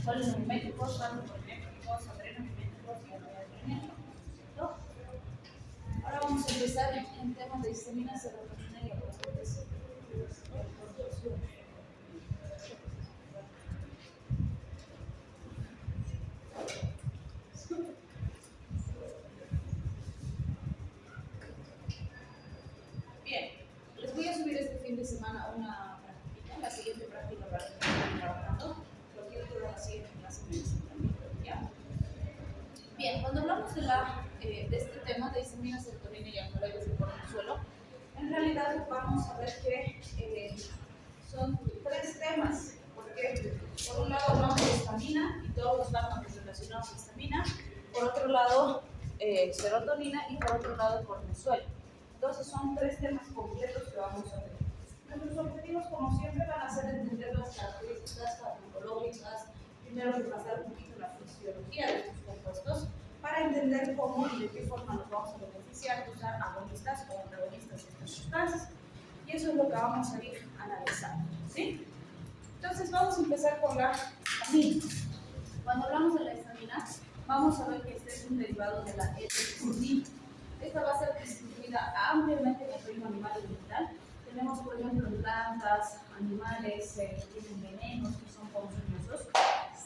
polinomiméticos, randomiméticos, adrenomiméticos y adrenomiméticos. ¿No? Ahora vamos a empezar en temas de histamina, serotonina y hormonas. Bien, les voy a subir este fin de semana una práctica, la siguiente práctica para que estén trabajando, cualquier duda la siguiente clase me dicen también, ¿ya? Bien, cuando hablamos de este tema de histamina, serotonina y alcaloides de por el suelo, en realidad vamos a ver que son tres temas, porque por un lado hablamos de histamina y todos los fármacos relacionados a histamina, por otro lado serotonina y por otro lado cortisol. Entonces son tres temas completos que vamos a ver. Nuestros objetivos, como siempre, van a ser entender las características farmacológicas, primero repasar un poquito la fisiología de estos compuestos, para entender cómo y de qué forma nos vamos a beneficiar de usar agonistas o antagonistas de estas sustancias. Y eso es lo que vamos a ir analizando, ¿sí? Entonces vamos a empezar con la histamina. Cuando hablamos de la histamina, vamos a ver que este es un derivado de la L-cisteína. Esta va a ser distribuida ampliamente en el reino animal y vegetal. Tenemos, por ejemplo, en plantas, animales que tienen venenos, que son ponzoñosos,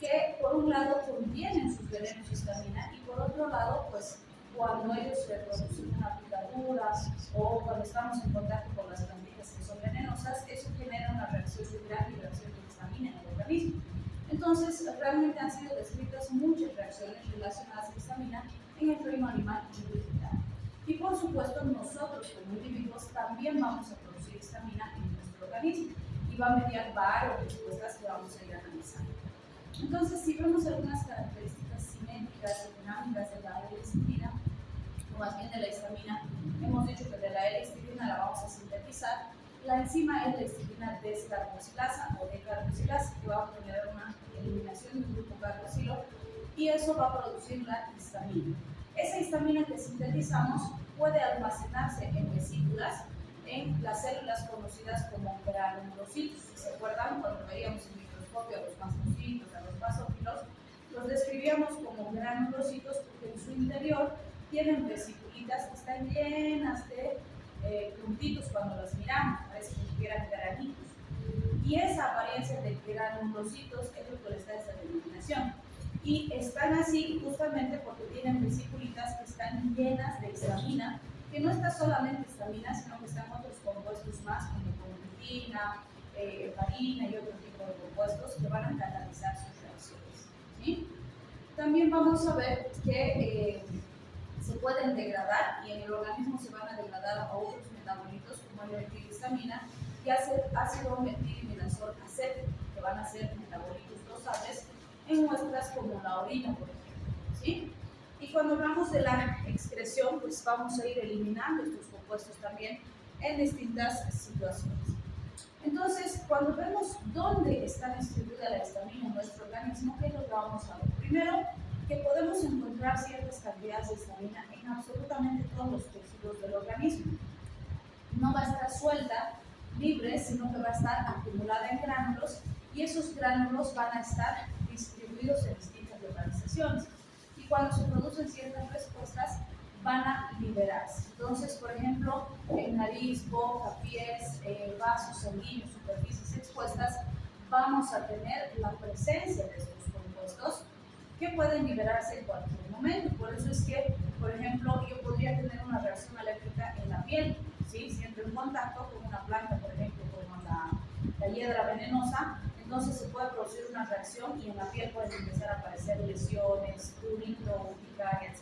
que por un lado contienen sus venenos histamina y por otro lado, pues cuando ellos se producen una picadura o cuando estamos en contacto con las plantillas que son venenosas, eso genera una reacción de gran liberación de histamina en el organismo. Entonces, realmente han sido descritas muchas reacciones relacionadas a histamina en el reino animal y vegetal. Y por supuesto, nosotros como individuos también vamos a producir histamina en nuestro organismo y va a mediar varias respuestas que vamos a ir analizando. Entonces, si vemos algunas características cinéticas y dinámicas de la L-cisteína, o más bien de la histamina, hemos dicho que de la L-cisteína la vamos a sintetizar. La enzima es la histamina descarboxilasa o decarboxilasa, que va a generar una eliminación de un grupo carboxilo y eso va a producir la histamina. Esa histamina que sintetizamos puede almacenarse en vesículas, en las células conocidas como granulocitos. Si se acuerdan, cuando veíamos en microscopio a los mastocitos, a los basófilos, los describíamos como granulocitos porque en su interior tienen vesiculitas que están llenas de puntitos cuando las miramos, parece que tuvieran granitos. Y esa apariencia de granulocitos es lo que les da esa denominación. Y están así justamente porque tienen vesiculitas que están llenas de histamina, que no está solamente histamina, sino que están otros compuestos más como conductina, heparina y otro tipo de compuestos que van a catalizar sus reacciones, ¿sí? También vamos a ver que se pueden degradar y en el organismo se van a degradar a otros metabolitos como la metilhistamina y ácido metilmidanazol acético, que van a ser metabolitos dosables en muestras como la orina, por ejemplo, ¿sí? Y cuando hablamos de la excreción, pues vamos a ir eliminando estos compuestos también en distintas situaciones. Entonces, cuando vemos dónde está distribuida la histamina en nuestro organismo, ¿qué es lo que vamos a ver? Primero, que podemos encontrar ciertas cantidades de histamina en absolutamente todos los tejidos del organismo. No va a estar suelta, libre, sino que va a estar acumulada en gránulos y esos gránulos van a estar distribuidos en distintas localizaciones. Y cuando se producen ciertas respuestas, van a liberarse. Entonces, por ejemplo, en nariz, boca, pies, vasos sanguíneos, superficies expuestas, vamos a tener la presencia de estos compuestos que pueden liberarse en cualquier momento. Por eso es que, por ejemplo, yo podría tener una reacción alérgica en la piel, ¿sí? Siempre en contacto con una planta, por ejemplo, como la hiedra venenosa, entonces se puede producir una reacción y en la piel pueden empezar a aparecer lesiones, prurito, urticaria, etc.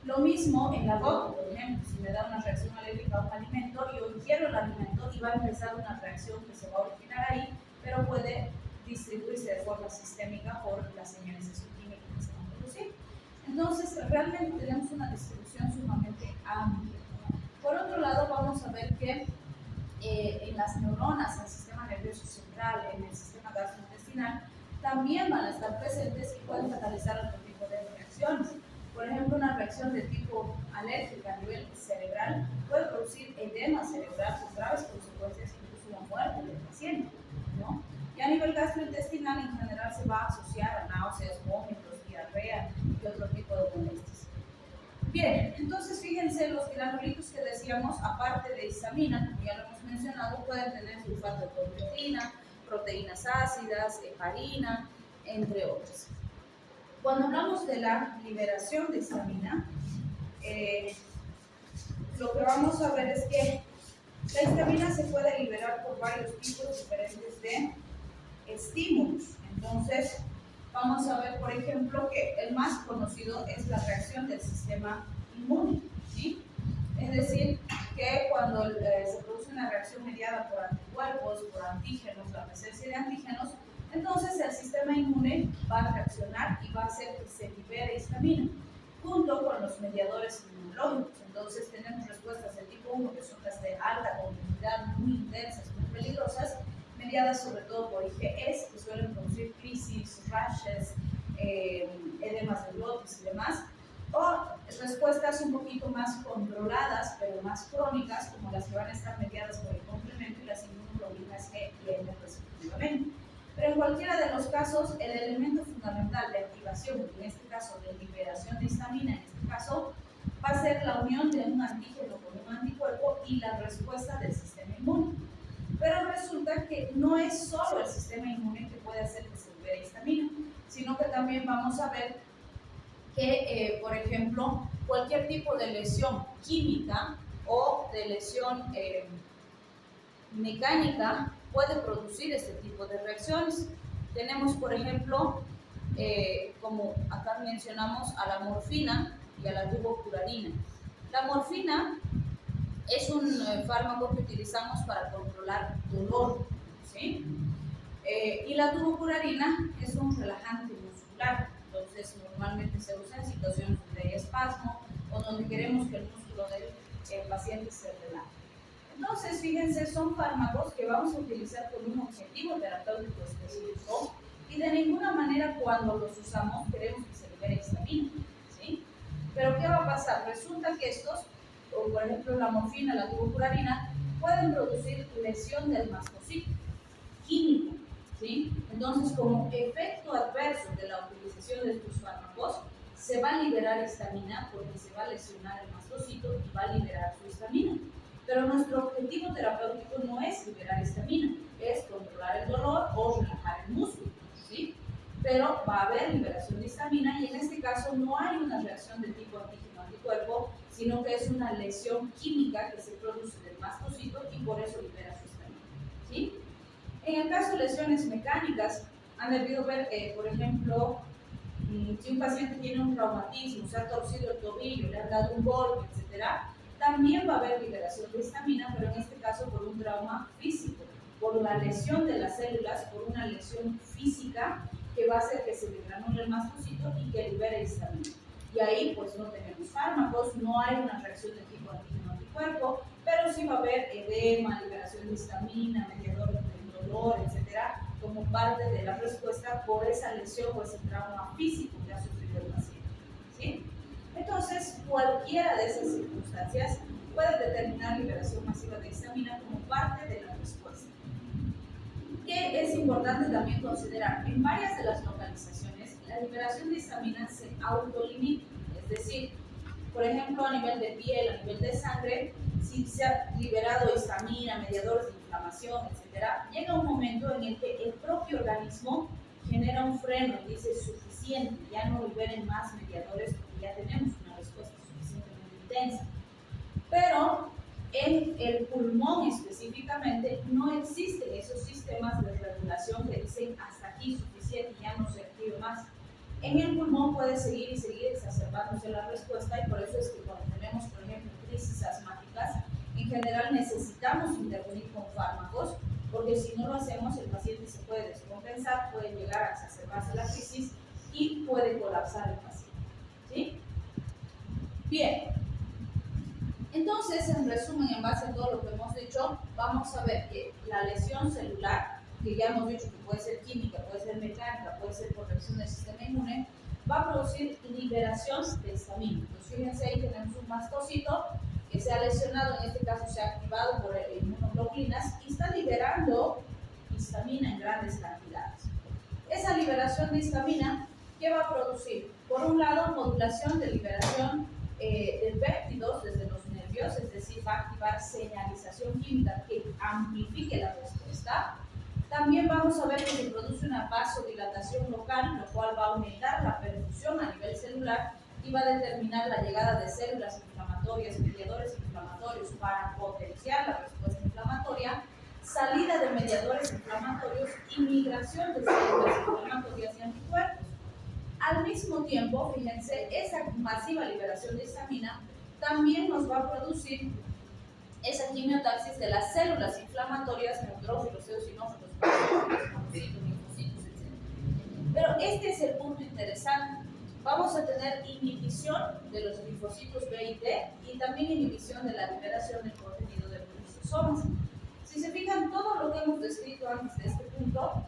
Lo mismo en la boca, por ejemplo, si me da una reacción alérgica a un alimento, yo ingiero el alimento y va a empezar una reacción que se va a originar ahí, pero puede distribuirse de forma sistémica por las señalización química que se van a producir. Entonces, realmente tenemos una distribución sumamente amplia. Por otro lado, vamos a ver que en las neuronas, en el sistema nervioso central, en el sistema gastrointestinal, también van a estar presentes y pueden catalizar otro tipo de reacciones. Por ejemplo, una reacción de tipo alérgica a nivel cerebral puede producir edema cerebral con graves consecuencias, incluso la muerte del paciente, ¿no? Y a nivel gastrointestinal, en general, se va a asociar fíjense, los granulitos que decíamos, aparte de histamina, como ya lo hemos mencionado, pueden tener sulfato de colchicina, proteínas ácidas, heparina, entre otras. Cuando hablamos de la liberación de histamina, lo que vamos a ver es que la histamina se puede liberar por varios tipos diferentes de estímulos. Entonces, vamos a ver, por ejemplo, que el más conocido es la reacción del sistema inmune, ¿sí? Es decir, que cuando se produce una reacción mediada por anticuerpos, por antígenos, la presencia de antígenos, entonces el sistema inmune va a reaccionar y va a hacer que se libere histamina, junto con los mediadores inmunológicos. Entonces tenemos respuestas de tipo 1, que son las de alta complejidad, muy intensas, muy peligrosas, mediadas sobre todo por IgEs, que suelen producir crisis, rashes, edemas de glotis y demás, o respuestas un poquito más controladas, pero más crónicas, como las que van a estar mediadas por el complemento y las inmunoglobulinas G y M respectivamente. Pero en cualquiera de los casos, el elemento fundamental de activación, en este caso de liberación de histamina, en este caso, va a ser la unión de un antígeno con un anticuerpo y la respuesta del sistema inmune. Pero resulta que no es solo el sistema inmune que puede hacer que se libere histamina, sino que también vamos a ver que, por ejemplo, cualquier tipo de lesión química o de lesión mecánica puede producir este tipo de reacciones. Tenemos, por ejemplo, como acá mencionamos, a la morfina y a la tubocurarina. La morfina es un fármaco que utilizamos para controlar dolor, ¿sí? Y la tubocurarina es un relajante muscular, entonces normalmente se usa en situaciones donde hay espasmo o donde queremos que el músculo del paciente se relaje. Entonces, fíjense, son fármacos que vamos a utilizar con un objetivo terapéutico específico y de ninguna manera cuando los usamos queremos que se libere histamina, ¿sí? Pero ¿qué va a pasar? Resulta que estos, o por ejemplo la morfina, la tubocurarina, pueden producir lesión del mastocito química, ¿sí? Entonces, como efecto adverso de la utilización de estos fármacos, se va a liberar histamina porque se va a lesionar el mastocito y va a liberar su histamina. Pero nuestro objetivo terapéutico no es liberar histamina, es controlar el dolor o relajar el músculo, ¿sí? Pero va a haber liberación de histamina y en este caso no hay una reacción de tipo antígeno-anticuerpo, sino que es una lesión química que se produce del mastocito y por eso libera su histamina, ¿sí? En el caso de lesiones mecánicas, han debido ver que, por ejemplo, si un paciente tiene un traumatismo, se ha torcido el tobillo, le han dado un golpe, etcétera, también va a haber liberación de histamina, pero en este caso por un trauma físico, por la lesión de las células, por una lesión física que va a hacer que se desgranule el mastocito y que libere histamina. Y ahí pues no tenemos fármacos, no hay una reacción de tipo antígeno-anticuerpo, pero sí va a haber edema, liberación de histamina, mediadores del dolor, etcétera, como parte de la respuesta por esa lesión o ese trauma físico que ha sufrido el paciente, ¿sí? Entonces, cualquiera de esas circunstancias puede determinar liberación masiva de histamina como parte de la respuesta. ¿Qué es importante también considerar? En varias de las localizaciones, la liberación de histamina se autolimita, es decir, por ejemplo, a nivel de piel, a nivel de sangre, si se ha liberado histamina, mediadores de inflamación, etc., llega un momento en el que el propio organismo genera un freno y dice suficiente, ya no liberen más mediadores porque ya tenemos una respuesta suficientemente intensa. Pero en el pulmón específicamente no existen esos sistemas de regulación que dicen hasta aquí suficiente, ya no se active más. En el pulmón puede seguir y seguir exacerbándose la respuesta y por eso es que cuando tenemos, por ejemplo, crisis asmáticas, en general necesitamos intervenir con fármacos porque si no lo hacemos el paciente se puede descompensar, puede llegar a exacerbarse la crisis y puede colapsar el paciente, ¿sí? Bien, entonces en resumen, en base a todo lo que hemos dicho, vamos a ver que la lesión celular, que ya hemos dicho que puede ser química, puede ser mecánica, puede ser por reacción del sistema inmune, va a producir liberación de histamina. Entonces fíjense ahí tenemos un mastocito que se ha lesionado, en este caso se ha activado por inmunoglobulinas y está liberando histamina en grandes cantidades. Esa liberación de histamina, ¿qué va a producir? Por un lado, modulación de liberación de péptidos desde los nervios, es decir, va a activar señalización química que amplifique la respuesta. También vamos a ver que se produce una vasodilatación local, lo cual va a aumentar la perfusión a nivel celular y va a determinar la llegada de células inflamatorias, mediadores inflamatorios para potenciar la respuesta inflamatoria, salida de mediadores inflamatorios y migración de células inflamatorias y anticuerpos. Al mismo tiempo, fíjense, esa masiva liberación de histamina también nos va a producir esa quimiotaxis de las células inflamatorias, neutrófilos, eosinófilos, monocitos, linfocitos, etc. Pero este es el punto interesante. Vamos a tener inhibición de los linfocitos B y T y también inhibición de la liberación del contenido de los lisosomas. Si se fijan, todo lo que hemos descrito antes de este punto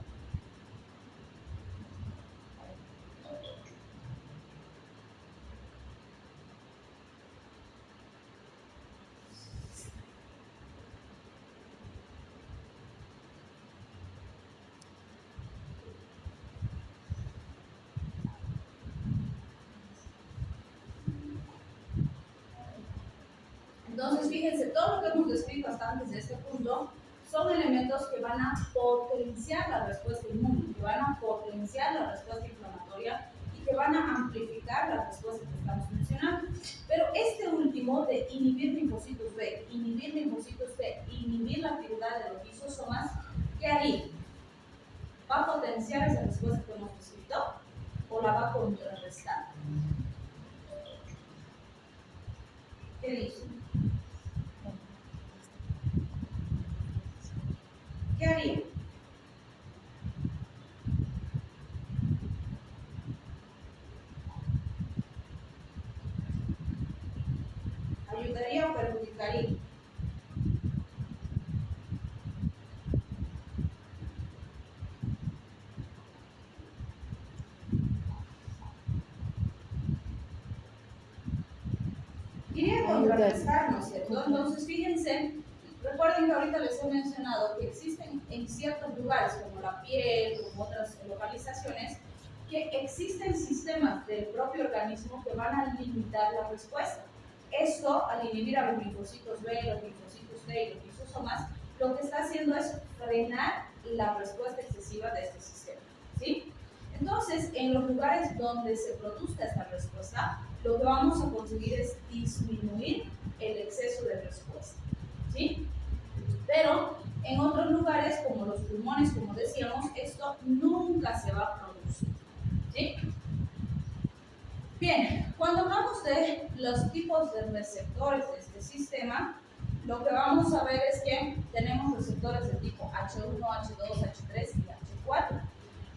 Entonces, fíjense, todo lo que hemos descrito hasta antes de este punto son elementos que van a potenciar la respuesta inmune, que van a potenciar la respuesta inflamatoria y que van a amplificar la respuesta que estamos mencionando. Pero este último de inhibir linfocitos B, inhibir linfocitos T, inhibir la actividad de los lisosomas, ¿qué haría? ¿Va a potenciar esa respuesta que hemos descrito o la va a contrarrestar? ¿Qué dicen? ¿Qué haría? ¿Ayudaría o perjudicaría? Iría a contrarrestar, ¿no es cierto? Entonces, fíjense, recuerden que ahorita les he mencionado que existen en ciertos lugares, como la piel, como otras localizaciones, que existen sistemas del propio organismo que van a limitar la respuesta. Esto, al inhibir a los linfocitos B, los linfocitos T y los lisosomas, lo que está haciendo es frenar la respuesta excesiva de este sistema, ¿sí? Entonces, en los lugares donde se produzca esta respuesta, lo que vamos a conseguir es disminuir el exceso de respuesta, ¿sí? Pero en otros lugares, como los pulmones, como decíamos, esto nunca se va a producir, ¿sí? Bien, cuando hablamos de los tipos de receptores de este sistema, lo que vamos a ver es que tenemos receptores de tipo H1, H2, H3 y H4.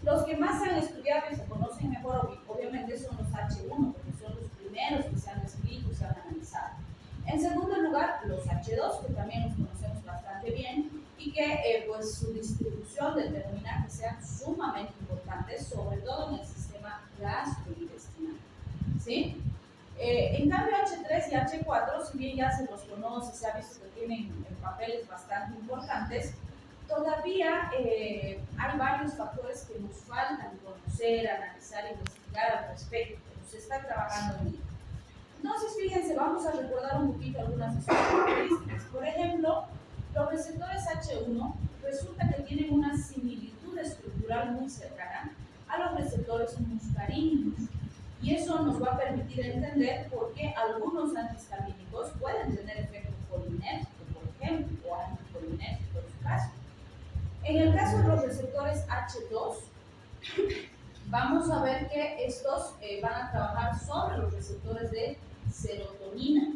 Los que más se han estudiado y se conocen mejor, obviamente, son los H1, porque son los primeros que se han descrito y se han analizado. En segundo lugar, los H2, que también los conocemos bastante bien y que pues, su distribución determina que sean sumamente importantes, sobre todo en el sistema gastrointestinal, ¿sí? En cambio, H3 y H4, si bien ya se los conoce, se ha visto que tienen papeles bastante importantes, todavía hay varios factores que nos faltan conocer, analizar e investigar al respecto, pero se está trabajando en ello. Entonces, fíjense, vamos a recordar un poquito algunas de sus características. Por ejemplo, los receptores H1 resulta que tienen una similitud estructural muy cercana a los receptores muscarínicos. Y eso nos va a permitir entender por qué algunos antihistamínicos pueden tener efecto colinérgico, por ejemplo, o anticolinérgico en su caso. En el caso de los receptores H2, vamos a ver que estos van a trabajar sobre los receptores de serotonina.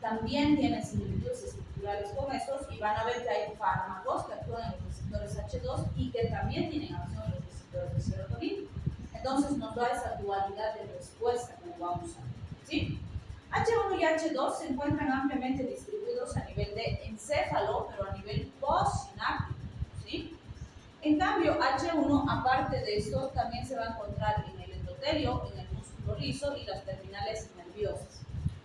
También tienen similitudes estructurales con estos y van a ver que hay fármacos que actúan en los receptores H2 y que también tienen acción en los receptores de serotonina. Entonces nos da esa dualidad de respuesta, como vamos a ver, ¿sí? H1 y H2 se encuentran ampliamente distribuidos a nivel de encéfalo, pero a nivel postsináptico, ¿sí? En cambio, H1, aparte de esto, también se va a encontrar en el endotelio, en el músculo liso y las terminales nerviosas.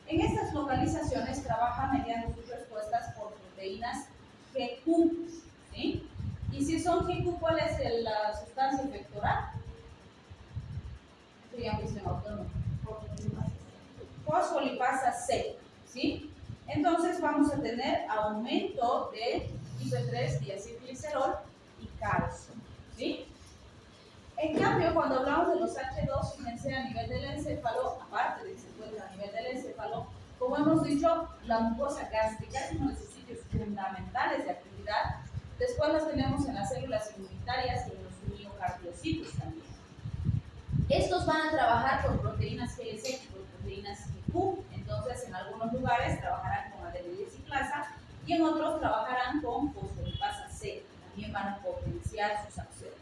En estas localizaciones trabaja mediante sus respuestas por proteínas GQ, ¿sí? Y si son GQ, ¿cuál es la sustancia efectora? Ya visto en autónomo. fosfolipasa C, ¿sí? Entonces vamos a tener aumento de IP3, diacilglicerol y calcio, ¿sí? En cambio, cuando hablamos de los H2, fíjense a nivel del encéfalo, aparte de que se encuentra a nivel del encéfalo, como hemos dicho, la mucosa gástrica es uno de sus sitios fundamentales de actividad. Después las tenemos en las células inmunitarias y en los miocardiocitos también. Estos van a trabajar con proteínas GLC y con proteínas GQ. Entonces, en algunos lugares trabajarán con adenosiclasa y en otros trabajarán con fosfolipasa C. También van a potenciar sus acciones.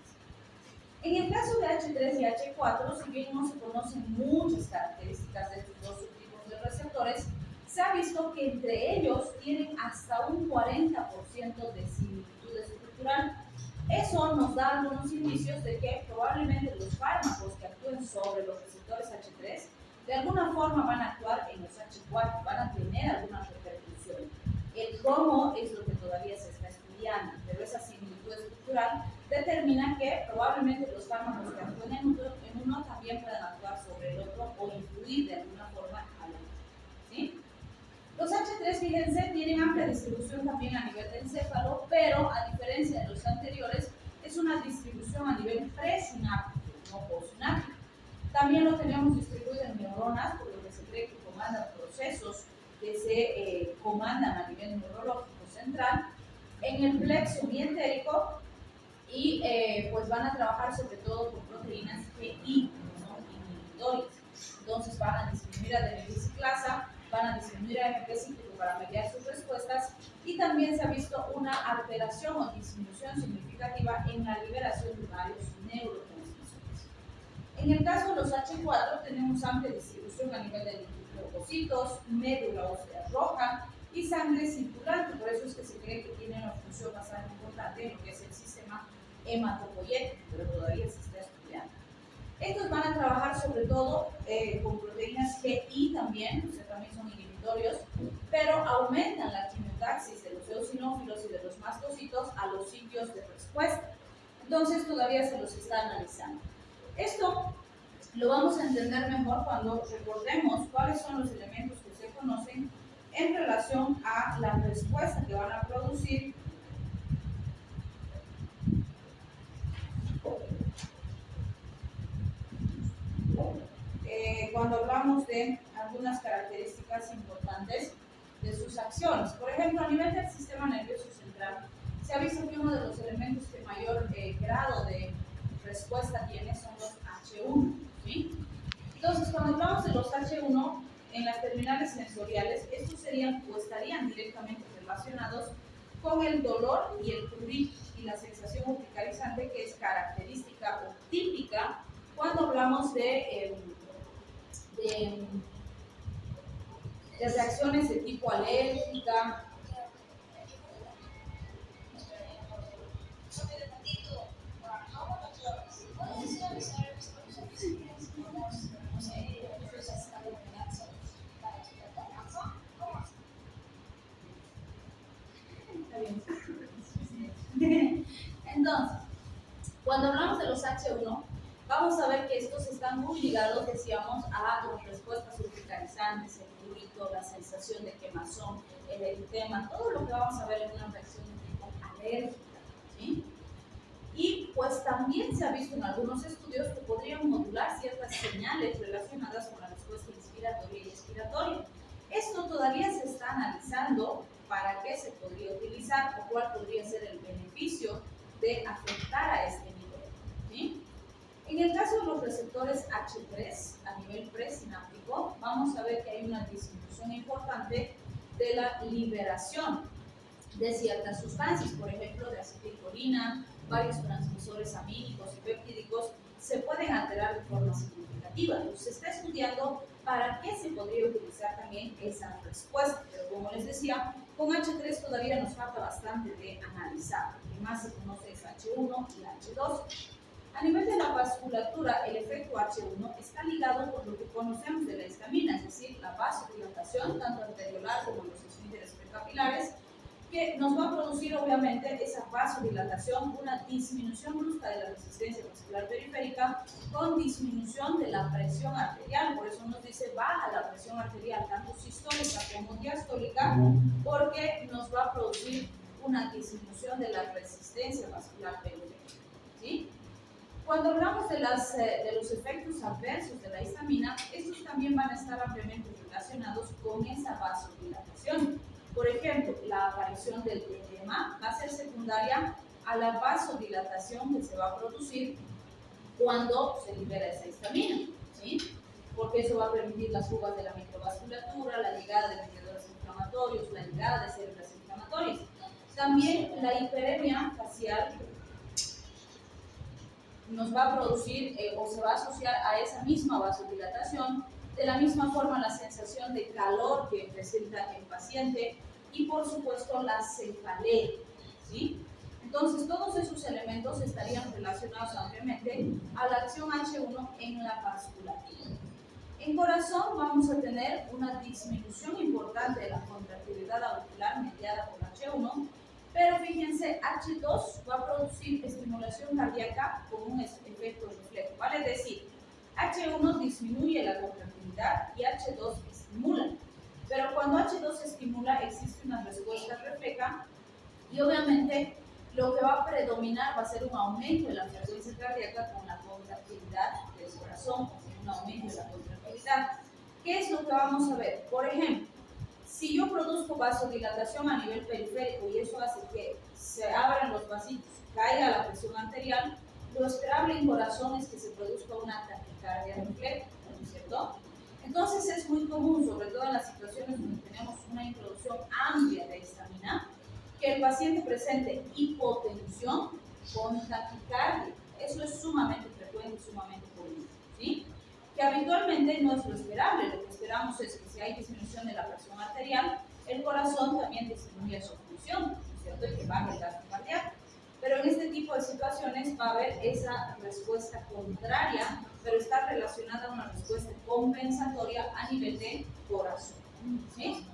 En el caso de H3 y H4, si bien no se conocen muchas características de estos dos subtipos de receptores, se ha visto que entre ellos tienen hasta un 40% de similitud estructural. Eso nos da algunos indicios de que probablemente los fármacos que actúen sobre los receptores H3 de alguna forma van a actuar en los H4, van a tener alguna repercusión. El cómo es lo que todavía se está estudiando, pero esa similitud estructural determina que probablemente los fármacos que actúen en uno también puedan actuar sobre el otro o influir de alguna forma al otro, ¿sí? Los H3, fíjense, tienen amplia distribución también a nivel del encéfalo, pero a diferencia de los anteriores, es una distribución a nivel presináptico, no postsináptico. También lo tenemos distribuido en neuronas, por lo que se cree que comandan procesos que se comandan a nivel neurológico central, en el plexo mientérico y pues van a trabajar sobre todo con proteínas GI, que son inhibitorias. Entonces van a disminuir adenosiclasa, van a disminuir AMP cíclico para mediar sus respuestas y también se ha visto una alteración o disminución significativa en la liberación de varios neurotransmisores. En el caso de los H4 tenemos amplia distribución a nivel de leucocitos, médula ósea roja y sangre circulante, por eso es que se cree que tiene una función bastante importante en lo que es el sistema hematopoyético, pero todavía se está estudiando. Estos van a trabajar sobre todo con proteínas GI también, o sea, también son inhibitorios, pero aumentan la quimiotaxis de los eosinófilos y de los mastocitos a los sitios de respuesta. Entonces todavía se los está analizando. Esto lo vamos a entender mejor cuando recordemos cuáles son los elementos que se conocen en relación a la respuesta que van a producir cuando hablamos de algunas características importantes de sus acciones. Por ejemplo, a nivel del sistema nervioso central, se ha visto que uno de los elementos que mayor grado de respuesta tiene son los H1, ¿sí? Entonces, cuando hablamos de los H1, en las terminales sensoriales, estos serían o estarían directamente relacionados con el dolor y el prurito y la sensación urticalizante que es característica o típica cuando hablamos de reacciones de tipo alérgica. Entonces, cuando hablamos de los H1, vamos a ver que estos están muy ligados, decíamos, a las respuestas urticalizantes, el prurito, la sensación de quemazón, el eritema, todo lo que vamos a ver en una reacción de tipo alérgica, ¿sí? Y pues también se ha visto en algunos estudios que podrían modular ciertas señales relacionadas con la respuesta inspiratoria y expiratoria. Esto todavía se está analizando para qué se podría utilizar o cuál podría ser el beneficio de afectar a este nivel, ¿sí? En el caso de los receptores H3 a nivel presináptico, vamos a ver que hay una disminución importante de la liberación de ciertas sustancias, por ejemplo, de acetilcolina, varios transmisores amínicos y peptídicos se pueden alterar de forma significativa. Entonces, se está estudiando para qué se podría utilizar también esa respuesta, pero como les decía, con H3 todavía nos falta bastante de analizar. Lo que más se conoce es H1 y H2. A nivel de la vasculatura, el efecto H1 está ligado con lo que conocemos de la histamina, es decir, la vasodilatación, tanto arteriolar como en los esfínteres precapilares, que nos va a producir obviamente esa vasodilatación, una disminución brusca de la resistencia vascular periférica con disminución de la presión arterial. Por eso nos dice baja la presión arterial, tanto sistólica como diastólica, porque nos va a producir una disminución de la resistencia vascular periférica, ¿sí? Cuando hablamos de los efectos adversos de la histamina, estos también van a estar ampliamente relacionados con esa vasodilatación. Por ejemplo, la aparición del edema va a ser secundaria a la vasodilatación que se va a producir cuando se libera esa histamina, ¿sí? Porque eso va a permitir las fugas de la microvasculatura, la llegada de mediadores inflamatorios, la llegada de células inflamatorias. También la hiperemia facial nos va a producir o se va a asociar a esa misma vasodilatación, de la misma forma la sensación de calor que presenta el paciente y por supuesto la cefalea, ¿sí? Entonces todos esos elementos estarían relacionados ampliamente a la acción H1 en la vasculatura. En corazón vamos a tener una disminución importante de la contractilidad auricular mediada por H1, pero fíjense, H2 va a producir estimulación cardíaca con un efecto reflejo, ¿vale? Es decir, H1 disminuye la contractilidad y H2 estimula. Pero cuando H2 estimula existe una respuesta refleja y obviamente lo que va a predominar va a ser un aumento de la frecuencia cardíaca con la contractilidad del corazón, un aumento de la contractilidad. ¿Qué es lo que vamos a ver? Por ejemplo, si yo produzco vasodilatación a nivel periférico y eso hace que se abran los vasitos, caiga la presión arterial, lo esperable en corazón es que se produzca una taquicardia refleja, ¿no es cierto? Entonces es muy común, sobre todo en las situaciones donde tenemos una introducción amplia de histamina, que el paciente presente hipotensión con taquicardia. Eso es sumamente frecuente y sumamente común, ¿sí? Que habitualmente no es lo esperable. Lo que esperamos es que si hay disminución de la presión arterial, el corazón también disminuye su función, ¿no es cierto? Y que baje el gasto cardíaco. Pero en este tipo de situaciones va a haber esa respuesta contraria, pero está relacionada a una respuesta compensatoria a nivel de corazón, ¿sí?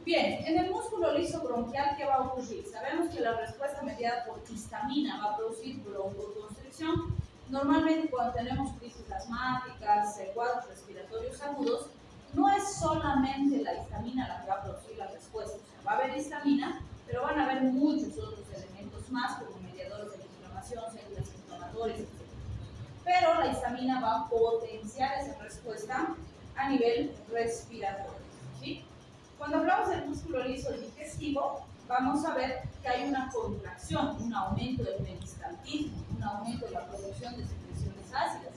Bien, en el músculo liso bronquial, ¿qué va a ocurrir? Sabemos que la respuesta mediada por histamina va a producir broncoconstricción. Normalmente cuando tenemos crisis asmáticas, cuadros respiratorios agudos, no es solamente la histamina la que va a producir la respuesta. O sea, va a haber histamina, pero van a haber muchos otros elementos más, como mediadores de la inflamación, células inflamatorias, etc. Pero la histamina va a potenciar esa respuesta a nivel respiratorio, ¿sí? Cuando hablamos del músculo liso digestivo, vamos a ver que hay una contracción, un aumento del peristaltismo, un aumento de la producción de secreciones ácidas.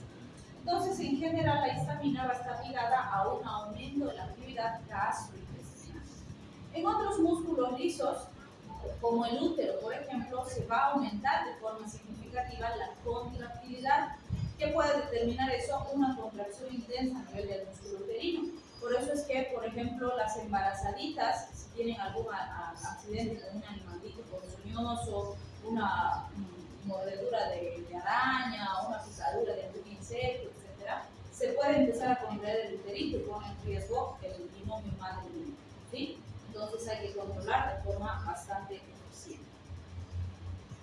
Entonces, en general, la histamina va a estar ligada a un aumento de la actividad gastrointestinal. En otros músculos lisos, como el útero, por ejemplo, se va a aumentar de forma significativa la contractilidad. ¿Qué puede determinar eso? Una contracción intensa a nivel del músculo uterino. Por eso es que, por ejemplo, las embarazaditas, si tienen algún accidente con un animalito ponzoñoso, una mordedura de araña, una picadura de algún insecto, etc., se puede empezar a contraer el uterito y pone en riesgo el binomio madre-niño, ¿sí? Entonces hay que controlar de forma bastante eficiente.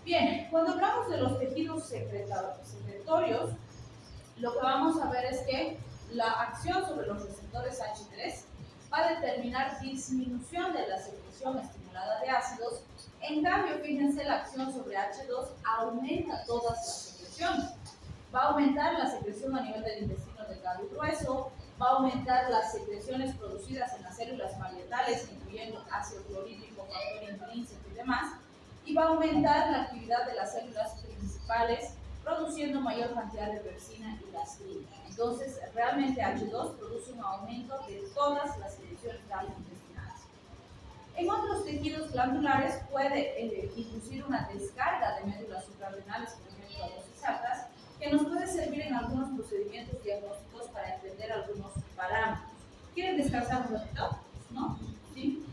Bien, cuando hablamos de los tejidos secretorios, lo que vamos a ver es que la acción sobre los receptores H3 va a determinar disminución de la secreción estimulada de ácidos. En cambio, fíjense, la acción sobre H2 aumenta todas las secreciones. Va a aumentar la secreción a nivel del intestino delgado y grueso, va a aumentar las secreciones producidas en las células parietales, incluyendo ácido clorhídrico, factor intrínseco y demás, y va a aumentar la actividad de las células principales, produciendo mayor cantidad de pepsina y gastrina. Entonces, realmente H2 produce un aumento de todas las secreciones gastrointestinales. En otros tejidos glandulares puede inducir una descarga de médulas suprarrenales, por ejemplo, a dosis altas, que nos puede servir en algunos procedimientos diagnósticos para entender algunos parámetros. ¿Quieren descansar un ratito? ¿No? ¿Sí?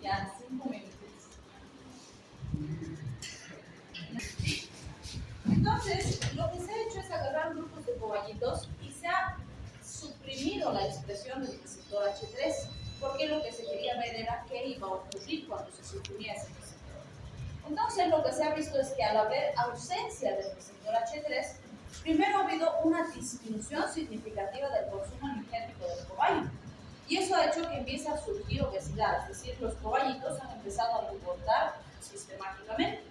Ya, 5 minutos. Entonces, lo que se ha hecho es agarrar grupos de coballitos y se ha suprimido la expresión del receptor H3. porque lo que se quería ver era qué iba a ocurrir cuando se suprimía ese receptor. Entonces, lo que se ha visto es que al haber ausencia del receptor H3, primero ha habido una disminución significativa del consumo energético del cobayo. Y eso ha hecho que empiece a surgir obesidad, es decir, los cobayitos han empezado a engordar sistemáticamente.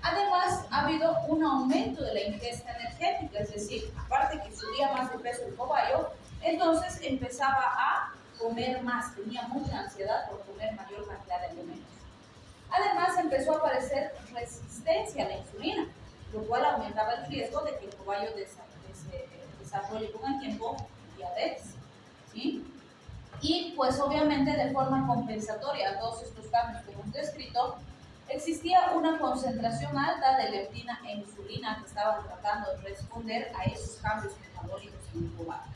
Además, ha habido un aumento de la ingesta energética, es decir, aparte que subía más de peso el cobayo, entonces empezaba a comer más, tenía mucha ansiedad por comer mayor cantidad de alimentos. Además, empezó a aparecer resistencia a la insulina, lo cual aumentaba el riesgo de que el cobayo desarrolle con el tiempo diabetes, ¿sí? Y pues obviamente de forma compensatoria a todos estos cambios que hemos descrito, existía una concentración alta de leptina e insulina que estaban tratando de responder a esos cambios metabólicos en el cobayo.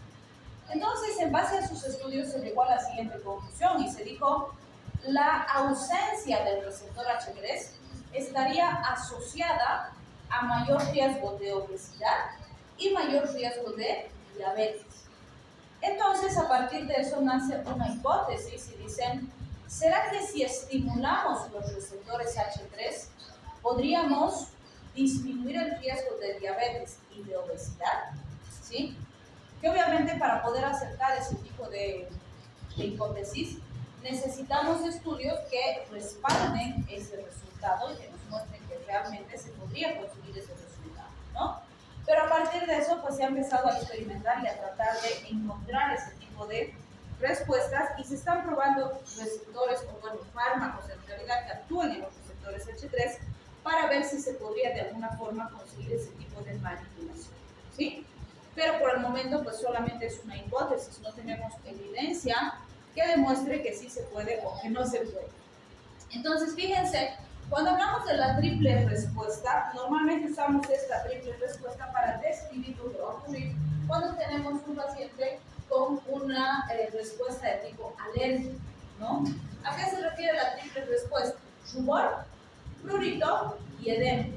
Entonces, en base a sus estudios se llegó a la siguiente conclusión y se dijo: la ausencia del receptor H3 estaría asociada a mayor riesgo de obesidad y mayor riesgo de diabetes. Entonces, a partir de eso nace una hipótesis y dicen: ¿será que si estimulamos los receptores H3 podríamos disminuir el riesgo de diabetes y de obesidad? ¿Sí? Que obviamente para poder aceptar ese tipo de hipótesis necesitamos estudios que respalden ese resultado y que nos muestren que realmente se podría conseguir ese resultado, ¿no? Pero a partir de eso pues se ha empezado a experimentar y a tratar de encontrar ese tipo de respuestas y se están probando receptores o bueno, fármacos en realidad que actúan en los receptores H3 para ver si se podría de alguna forma conseguir ese tipo de manipulación, ¿sí? Pero por el momento pues solamente es una hipótesis, no tenemos evidencia que demuestre que sí se puede o que no se puede. Entonces fíjense, cuando hablamos de la triple respuesta, normalmente usamos esta triple respuesta para describir lo que va a ocurrir cuando tenemos un paciente con una respuesta de tipo alérgico, ¿no? ¿A qué se refiere la triple respuesta? Rubor, prurito y edema.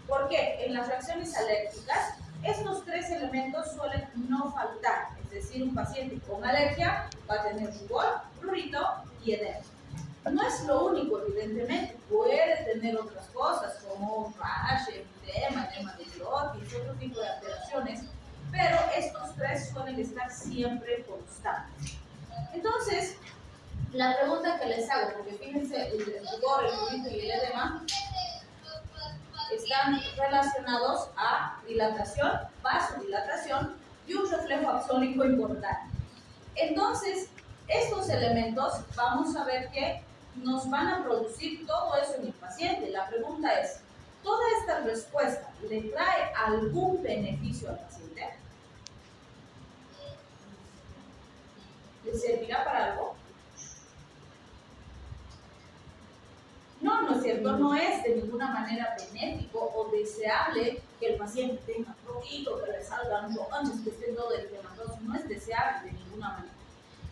¿Por qué? En las reacciones alérgicas, estos tres elementos suelen no faltar, es decir, un paciente con alergia va a tener rubor, prurito y edema. No es lo único, evidentemente, puede tener otras cosas como rash, edema de tiroides, otro tipo de alteraciones, pero estos tres suelen estar siempre constantes. Entonces, la pregunta que les hago, porque fíjense, el rubor, el prurito y el edema están relacionados a dilatación, vasodilatación y un reflejo axónico importante. Entonces, estos elementos vamos a ver que nos van a producir todo eso en el paciente. La pregunta es, ¿toda esta respuesta le trae algún beneficio al paciente? ¿Le servirá para algo? No, no es cierto, no es de ninguna manera benéfico o deseable que el paciente tenga prurito, que le salgan ronchas, que esté todo inflamatoso, no es deseable de ninguna manera.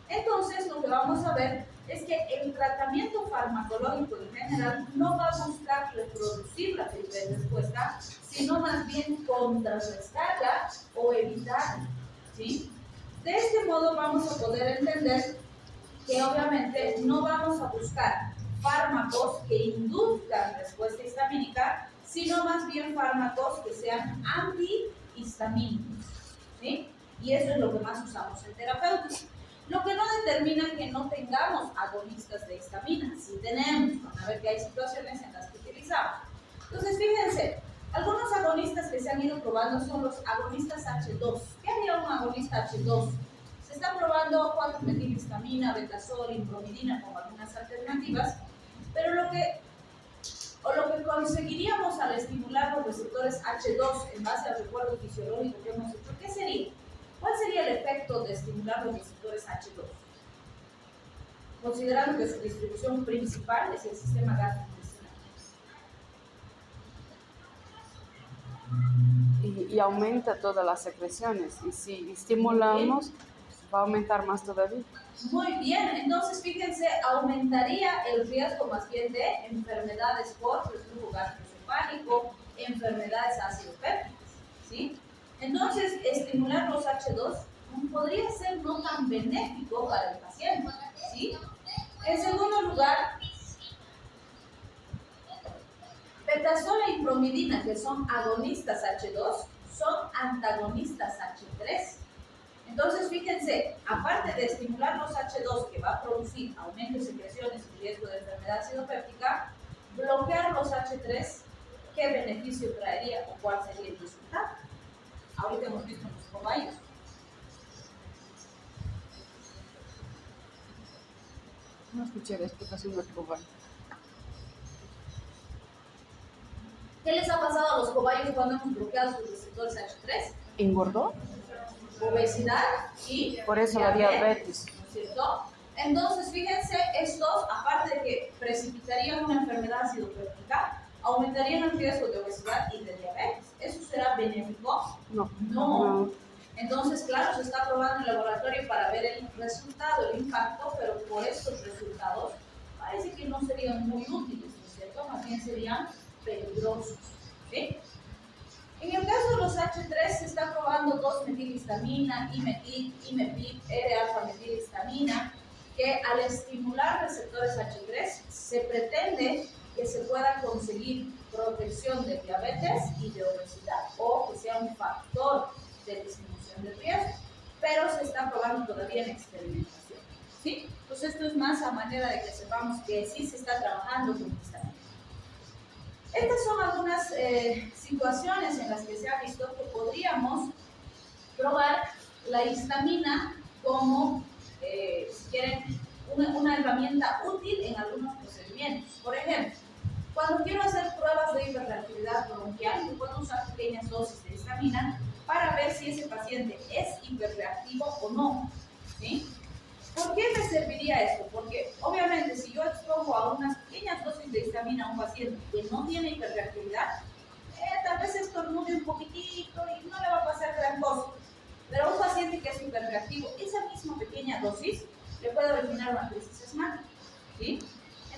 Entonces, lo que vamos a ver es que el tratamiento farmacológico en general no va a buscar reproducir la triple respuesta, sino más bien contrarrestarla o evitarla, ¿sí? De este modo vamos a poder entender que obviamente no vamos a buscar fármacos que induzcan respuesta histamínica, sino más bien fármacos que sean antihistamínicos, ¿sí? Y eso es lo que más usamos en terapéutica. Lo que no determina que no tengamos agonistas de histamina. Sí tenemos, van a ver que hay situaciones en las que utilizamos. Entonces, fíjense, algunos agonistas que se han ido probando son los agonistas H2. ¿Qué haría un agonista H2? Se está probando 4-metilhistamina, betasol, impromidina como algunas alternativas, pero lo que conseguiríamos al estimular los receptores H2 en base al recuerdo fisiológico que hemos hecho, ¿qué sería? ¿Cuál sería el efecto de estimular los receptores H2? Considerando que su distribución principal es el sistema gastrointestinal. Y aumenta todas las secreciones. Y si estimulamos, va a aumentar más todavía. Muy bien, entonces fíjense, aumentaría el riesgo más bien de enfermedades por reflujo gastroesofágico, enfermedades ácido-pépticas, ¿sí? Entonces, estimular los H2 podría ser no tan benéfico para el paciente, ¿sí? ¿sí? En segundo lugar, betazola y promidina, que son agonistas H2, son antagonistas H3. Entonces, fíjense, aparte de estimular los H2, que va a producir aumento de secreciones y riesgo de enfermedad acidopéptica, bloquear los H3, ¿qué beneficio traería o cuál sería el resultado? Ahorita hemos visto en los cobayos. No escuché la explicación del cobay. ¿Qué les ha pasado a los cobayos cuando hemos bloqueado sus receptores H3? ¿Engordó? Obesidad y Por eso la diabetes. ¿no es cierto? Entonces, fíjense, estos, aparte de que precipitarían una enfermedad acidopéptica, aumentarían el riesgo de obesidad y de diabetes. ¿Eso será benéfico? No. No. Entonces, claro, se está probando en el laboratorio para ver el resultado, el impacto, pero por estos resultados parece que no serían muy útiles, ¿no es cierto? Más bien serían peligrosos, ¿sí? En el caso de los H3 se está probando 2-metilhistamina, imepip, R-alfa-metilhistamina, que al estimular receptores H3 se pretende que se pueda conseguir protección de diabetes y de obesidad, o que sea un factor de disminución del riesgo, pero se está probando todavía en experimentación, ¿sí? Pues esto es más a manera de que sepamos que sí se está trabajando con histamina. Estas son algunas situaciones en las que se ha visto que podríamos probar la histamina como, si quieren, una herramienta útil en algunos procedimientos. Por ejemplo, cuando quiero hacer pruebas de hiperreactividad bronquial, yo puedo usar pequeñas dosis de histamina para ver si ese paciente es hiperreactivo o no, ¿sí? ¿Por qué me serviría esto? Porque obviamente si yo expongo a unas pequeñas dosis de histamina a un paciente que no tiene hiperreactividad, tal vez estornude un poquitito y no le va a pasar gran cosa. Pero a un paciente que es hiperreactivo, esa misma pequeña dosis le puede originar una crisis asmática, ¿sí?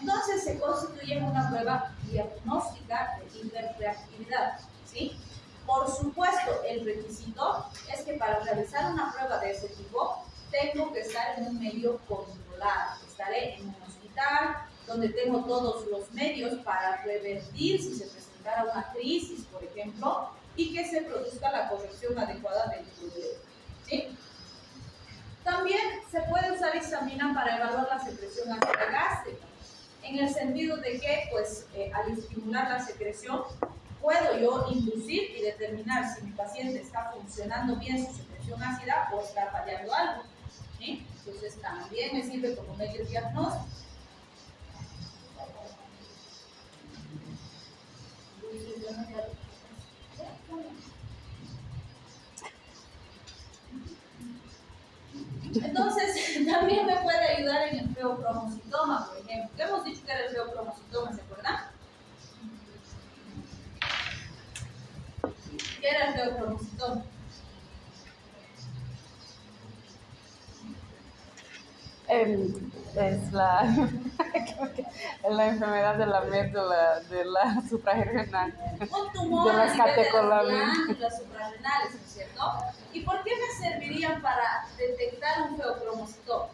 Entonces se constituye en una prueba diagnóstica de hiperreactividad, ¿sí? Por supuesto, el requisito es que para realizar una prueba de ese tipo, tengo que estar en un medio controlado. Estaré en un hospital donde tengo todos los medios para revertir si se presentara una crisis, por ejemplo, y que se produzca la corrección adecuada del problema, ¿sí? También se puede usar histamina para evaluar la secreción ácida gástrica, en el sentido de que, pues, al estimular la secreción, puedo yo inducir y determinar si mi paciente está funcionando bien su secreción ácida o está fallando algo, ¿sí? Entonces también me sirve como medio diagnóstico. Entonces, también me puede ayudar en el feocromocitoma, por ejemplo. ¿Qué hemos dicho que era el feocromocitoma? ¿Se acuerdan? ¿Qué era el feocromocitoma? Es la, la enfermedad de la médula de la suprarrenal. Un tumor De las a nivel de las catecolaminas. glándulas suprarrenales, ¿no es cierto? ¿Y por qué me servirían para detectar un feocromocitoma?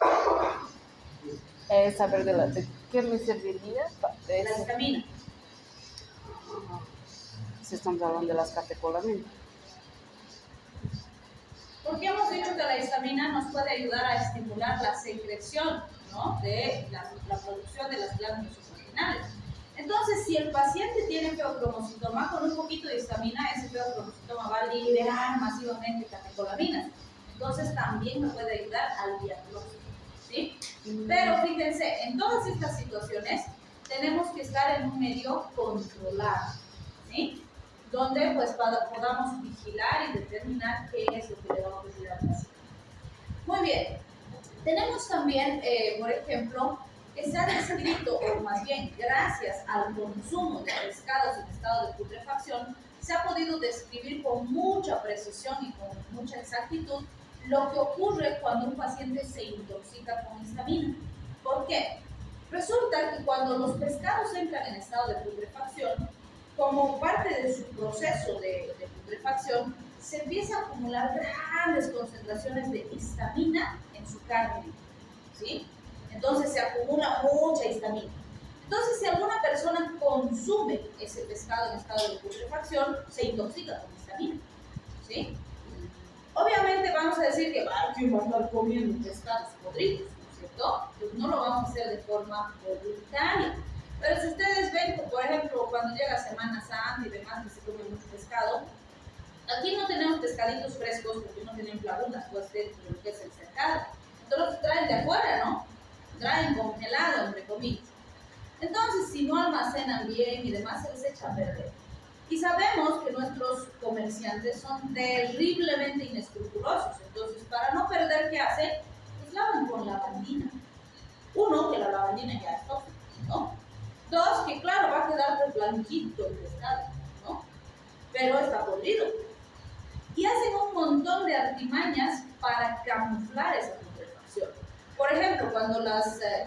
Saber de qué me serviría. La histamina. Si estamos hablando de las catecolaminas. Porque hemos dicho que la histamina nos puede ayudar a estimular la secreción, ¿no?, de la producción de las glándulas suprarrenales. Entonces, si el paciente tiene feocromocitoma, con un poquito de histamina, ese feocromocitoma va a liberar masivamente catecolaminas. Entonces, también me puede ayudar al diagnóstico, ¿sí? Pero fíjense, en todas estas situaciones tenemos que estar en un medio controlado, ¿sí?, donde pues podamos vigilar y determinar qué es lo que le vamos a decir al paciente. Muy bien, tenemos también, por ejemplo, que se ha descrito, o más bien gracias al consumo de pescados en estado de putrefacción, se ha podido describir con mucha precisión y con mucha exactitud lo que ocurre cuando un paciente se intoxica con histamina. ¿Por qué? Resulta que cuando los pescados entran en estado de putrefacción, como parte de su proceso de putrefacción, se empieza a acumular grandes concentraciones de histamina en su carne, ¿sí? Entonces se acumula mucha histamina. Entonces, si alguna persona consume ese pescado en estado de putrefacción, se intoxica con histamina. ¿Sí? Obviamente vamos a decir que ¿quién va a estar comiendo pescados podridos? ¿No es cierto? Pues no lo vamos a hacer de forma voluntaria. Pero si ustedes ven, por ejemplo, cuando llega Semana Santa y demás que se come mucho pescado, aquí no tenemos pescaditos frescos porque no tenemos lagunas, pues dentro de lo que es el cercado. Entonces los traen de afuera, ¿no? Traen congelado, entre comillas. Entonces, si no almacenan bien y demás, se les echa a perder. Y sabemos que nuestros comerciantes son terriblemente inescrupulosos. Entonces, para no perder, ¿qué hacen? Pues lavan con lavandina. Uno, que la lavandina ya es tóxica, ¿no? Dos, que claro, va a quedar pues blanquito el pescado, ¿no? Pero está podrido. Y hacen un montón de artimañas para camuflar esa putrefacción. Por ejemplo, cuando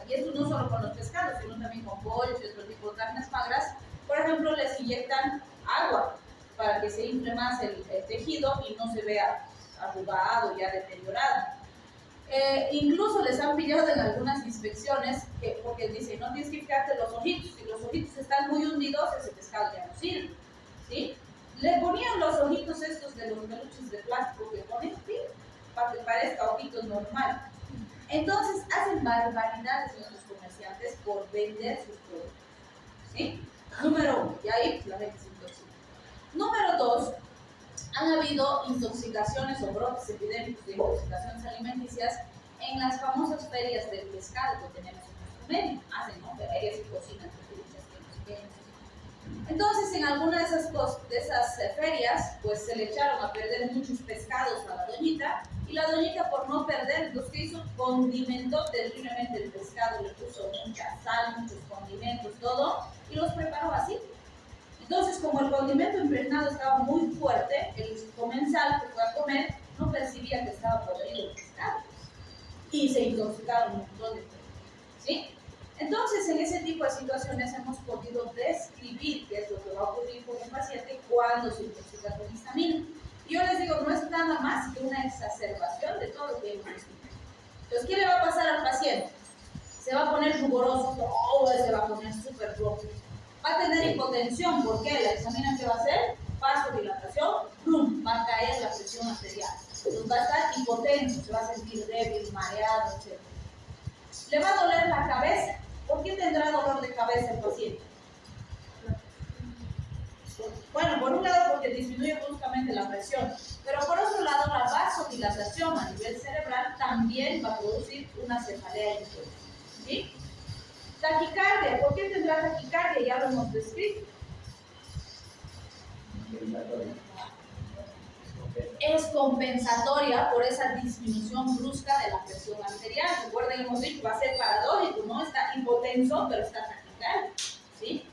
y esto no solo con los pescados, sino también con pollos y otro tipo de carnes magras, por ejemplo, les inyectan agua para que se infle más el tejido y no se vea arrugado, ya deteriorado. Incluso les han pillado en algunas inspecciones, porque dicen, no tienes que fijarte los ojitos, si los ojitos están muy hundidos, ese pescado ya no sirve, ¿sí? Le ponían los ojitos estos de los peluches de plástico que ponen, ¿sí? Para que parezca ojito normal. Entonces hacen barbaridades nuestros comerciantes por vender sus productos, ¿sí? Número 1, y ahí la gente se intoxica. Número 2, han habido intoxicaciones o brotes epidémicos de intoxicaciones alimenticias en las famosas ferias del pescado que tenemos en nuestro medio. Hacen, ¿no? Ferias y cocinan, entonces, en alguna de esas ferias, pues se le echaron a perder muchos pescados a la doñita, y la doñita, por no perder, lo que hizo, condimentó terriblemente el pescado, le puso mucha sal, muchos condimentos, todo, y los preparó así. Entonces, como el condimento impregnado estaba muy fuerte, el comensal que fue a comer no percibía que estaba podrido el pescado, y se intoxicaron un montón de personas, ¿sí? Entonces, en ese tipo de situaciones hemos podido describir qué es lo que va a ocurrir con el paciente cuando se intoxica con histamina. Y yo les digo, no es nada más que una exacerbación de todo lo que hemos descrito. Entonces, ¿qué le va a pasar al paciente? Se va a poner rugoroso, se va a poner súper rojo. Va a tener hipotensión, ¿por qué? La histamina, ¿qué va a hacer? Vasodilatación, ¡prum! Va a caer la presión arterial. Entonces va a estar hipotenso, se va a sentir débil, mareado, etc. Le va a doler la cabeza. ¿Por qué tendrá dolor de cabeza el paciente? Bueno, por un lado porque disminuye bruscamente la presión, pero por otro lado la vasodilatación a nivel cerebral también va a producir una cefalea intensa, ¿sí? Taquicardia, ¿por qué tendrá taquicardia? Ya lo hemos descrito. Es compensatoria por esa disminución brusca de la presión arterial. Recuerden, hemos dicho, va a ser paradójico, ¿no? Está hipotenso, pero está taquicardia, ¿sí?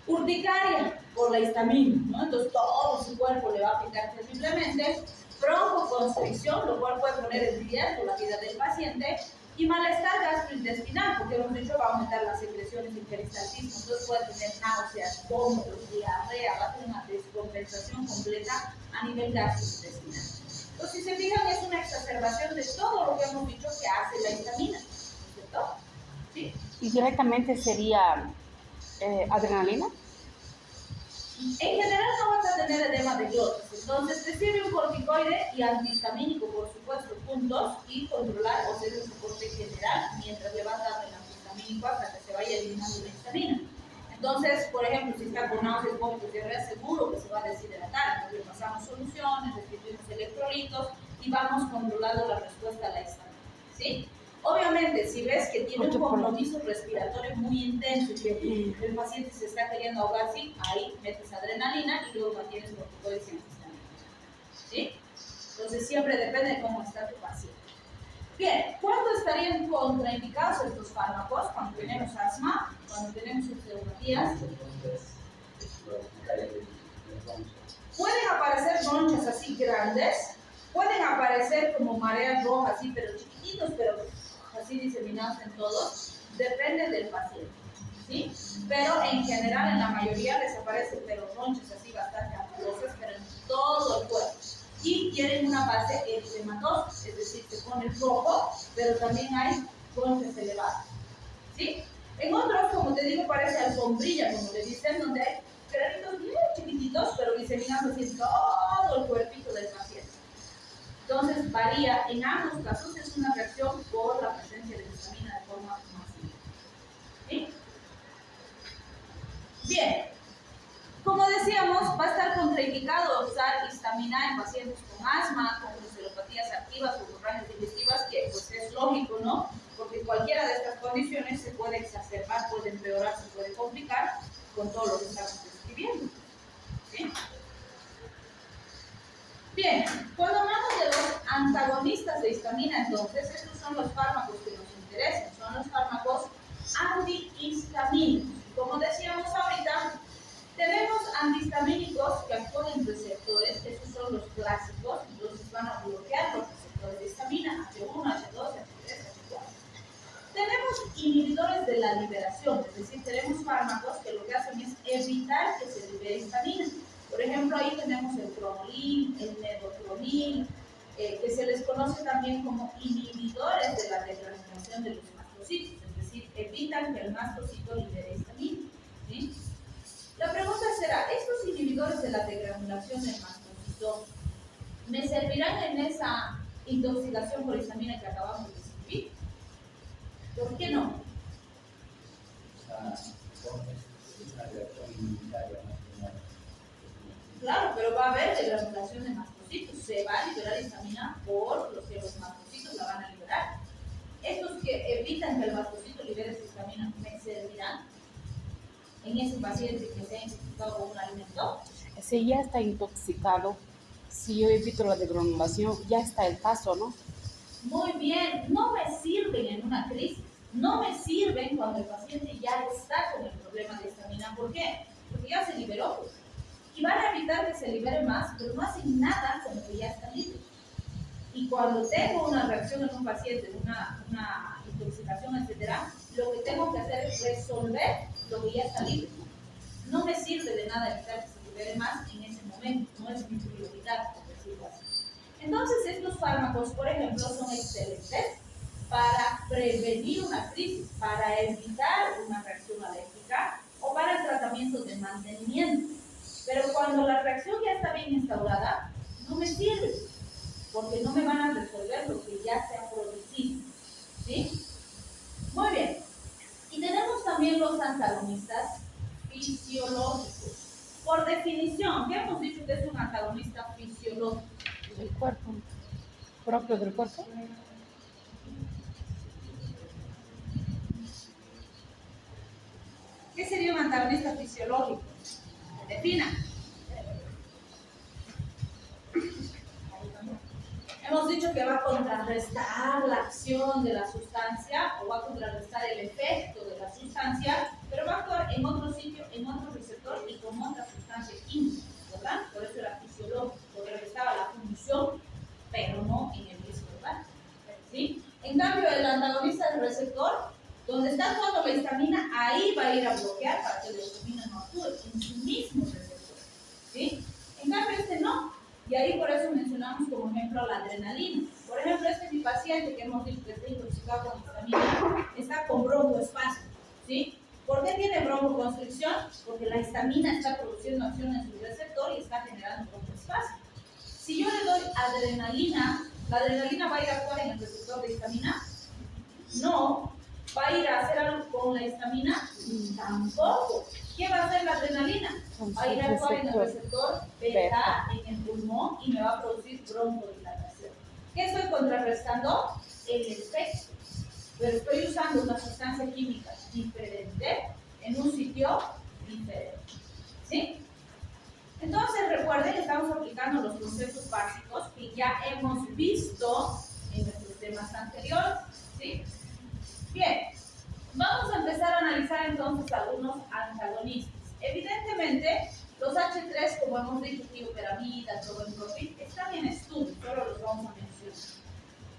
Urticaria, por la histamina, ¿no? Entonces todo su cuerpo le va a picar terriblemente. Broncoconstricción, lo cual puede poner en riesgo la vida del paciente. Y malestar gastrointestinal, porque hemos dicho va a aumentar las secreciones y peristaltismo, entonces puede tener náuseas, vómitos, diarrea, va a tener una descompensación completa a nivel gastrointestinal. Entonces, si se fijan, es una exacerbación de todo lo que hemos dicho que hace la histamina, ¿cierto? ¿Sí? ¿Y directamente sería adrenalina? En general no vas a tener edema de glóbulos, entonces te sirve un corticoide y antihistamínico, por supuesto, juntos, y controlar o hacer un soporte general mientras le vas dando el antihistamínico hasta que se vaya eliminando la histamina. Entonces, por ejemplo, si está con náuseas, vómitos, diarrea, seguro que se va a deshidratar, entonces le pasamos soluciones, restituimos electrolitos y vamos controlando la respuesta a la histamina, ¿sí? Obviamente, si ves que tiene un compromiso respiratorio muy intenso y que el paciente se está queriendo ahogar, sí, ahí metes adrenalina y luego mantienes corticoides y antihistamínicos, ¿sí? Entonces, siempre depende de cómo está tu paciente. Bien, ¿cuándo estarían contraindicados estos fármacos? Cuando tenemos asma, cuando tenemos neumonías. Pueden aparecer ronchas así grandes, pueden aparecer como mareas rojas, así, pero chiquititos, pero así diseminados en todos, depende del paciente, ¿sí? Pero en general, en la mayoría les aparecen pero ronchas así bastante amplosas, pero en todo el cuerpo. Y tienen una base eritematosa, es decir, se pone rojo, pero también hay bronquios elevados, ¿sí? En otros, como te digo, parece alfombrilla, como le dicen, donde hay granitos bien chiquititos, pero diseminando así todo el cuerpito del paciente. Entonces, varía. En ambos casos es una reacción por la presencia de histamina de forma masiva, ¿sí? Bien. Como decíamos, va a estar contraindicado usar histamina en pacientes con asma, con encefalopatías activas o hemorragias digestivas, que pues es lógico, ¿no? Porque cualquiera de estas condiciones se puede exacerbar, puede empeorar, se puede complicar con todo lo que estamos describiendo, ¿sí? Bien, cuando hablamos de los antagonistas de histamina, entonces, estos son los fármacos que nos interesan, son los fármacos antihistamínicos. Como decíamos ahorita, tenemos antihistamínicos que actúan en receptores, esos son los clásicos, entonces van a bloquear los receptores de histamina, H1, H2, H3, H4. Tenemos inhibidores de la liberación, es decir, tenemos fármacos que lo que hacen es evitar que se libere histamina. Por ejemplo, ahí tenemos el promolin, el metoclonil, que se les conoce también como inhibidores de la degranulación de los mastocitos, es decir, evitan que el mastocito libere histamina, ¿sí? La pregunta será, ¿estos inhibidores de la degranulación del mastocito me servirán en esa intoxicación por histamina que acabamos de describir? ¿Por qué no? Claro, pero va a haber degranulación de mastocitos, se va a liberar histamina por los que los mastocitos la van a liberar. Estos que evitan que el mastocito libere su histamina, ¿me servirán en ese paciente que se ha intoxicado con un alimento? Si ya está intoxicado, si yo evito la degranulación, ya está el caso, ¿no? Muy bien, no me sirven en una crisis, no me sirven cuando el paciente ya está con el problema de histamina. ¿Por qué? Porque ya se liberó, pues. Y van a evitar que se libere más, pero no hacen nada con lo que ya está libre. Y cuando tengo una reacción en un paciente, una intoxicación, etcétera, lo que tengo que hacer es resolver lo que ya está libre. No me sirve de nada evitar que se libere más en ese momento, no es mi prioridad, por decirlo así. Entonces, estos fármacos, por ejemplo, son excelentes para prevenir una crisis, para evitar una reacción alérgica o para el tratamiento de mantenimiento. Pero cuando la reacción ya está bien instaurada, no me sirve, porque no me van a resolver lo que ya se ha producido, ¿sí? Muy bien. Y tenemos también los antagonistas fisiológicos. Por definición, ¿qué hemos dicho que es un antagonista fisiológico? El cuerpo, propio del cuerpo. ¿Qué sería un antagonista fisiológico? Defina. Hemos dicho que va a contrarrestar la acción de la sustancia o va a contrarrestar el efecto de la sustancia, pero va a actuar en otro sitio, en otro receptor y con otra sustancia química, ¿verdad? Por eso era fisiológico, porque restaba la función, pero no en el mismo lugar, ¿sí? En cambio, el antagonista del receptor, donde está actuando la histamina, ahí va a ir a bloquear para que la histamina no actúe en su mismo receptor, ¿sí? En cambio, este no. Y ahí por eso mencionamos como ejemplo la adrenalina. Por ejemplo, este es mi paciente que hemos dicho que está intoxicado con histamina, está con broncoespasmo, ¿sí? ¿Por qué tiene broncoconstricción? Porque la histamina está produciendo acción en su receptor y está generando broncoespasmo. Si yo le doy adrenalina, ¿la adrenalina va a ir a actuar en el receptor de histamina? No. ¿Va a ir a hacer algo con la histamina? Tampoco. ¿Qué va a hacer la adrenalina? Va a ir a actuar en el receptor beta en el pulmón y me va a producir broncodilatación. ¿Qué estoy contrarrestando? El efecto. Pero estoy usando una sustancia química diferente en un sitio diferente. ¿Sí? Entonces recuerden que estamos aplicando los conceptos básicos que ya hemos visto en nuestros temas anteriores. ¿Sí? Bien, vamos a empezar a analizar entonces algunos antagonistas. Evidentemente, los H3, como hemos dicho, tioperamida, probenprofil, están en estudio, pero los vamos a mencionar.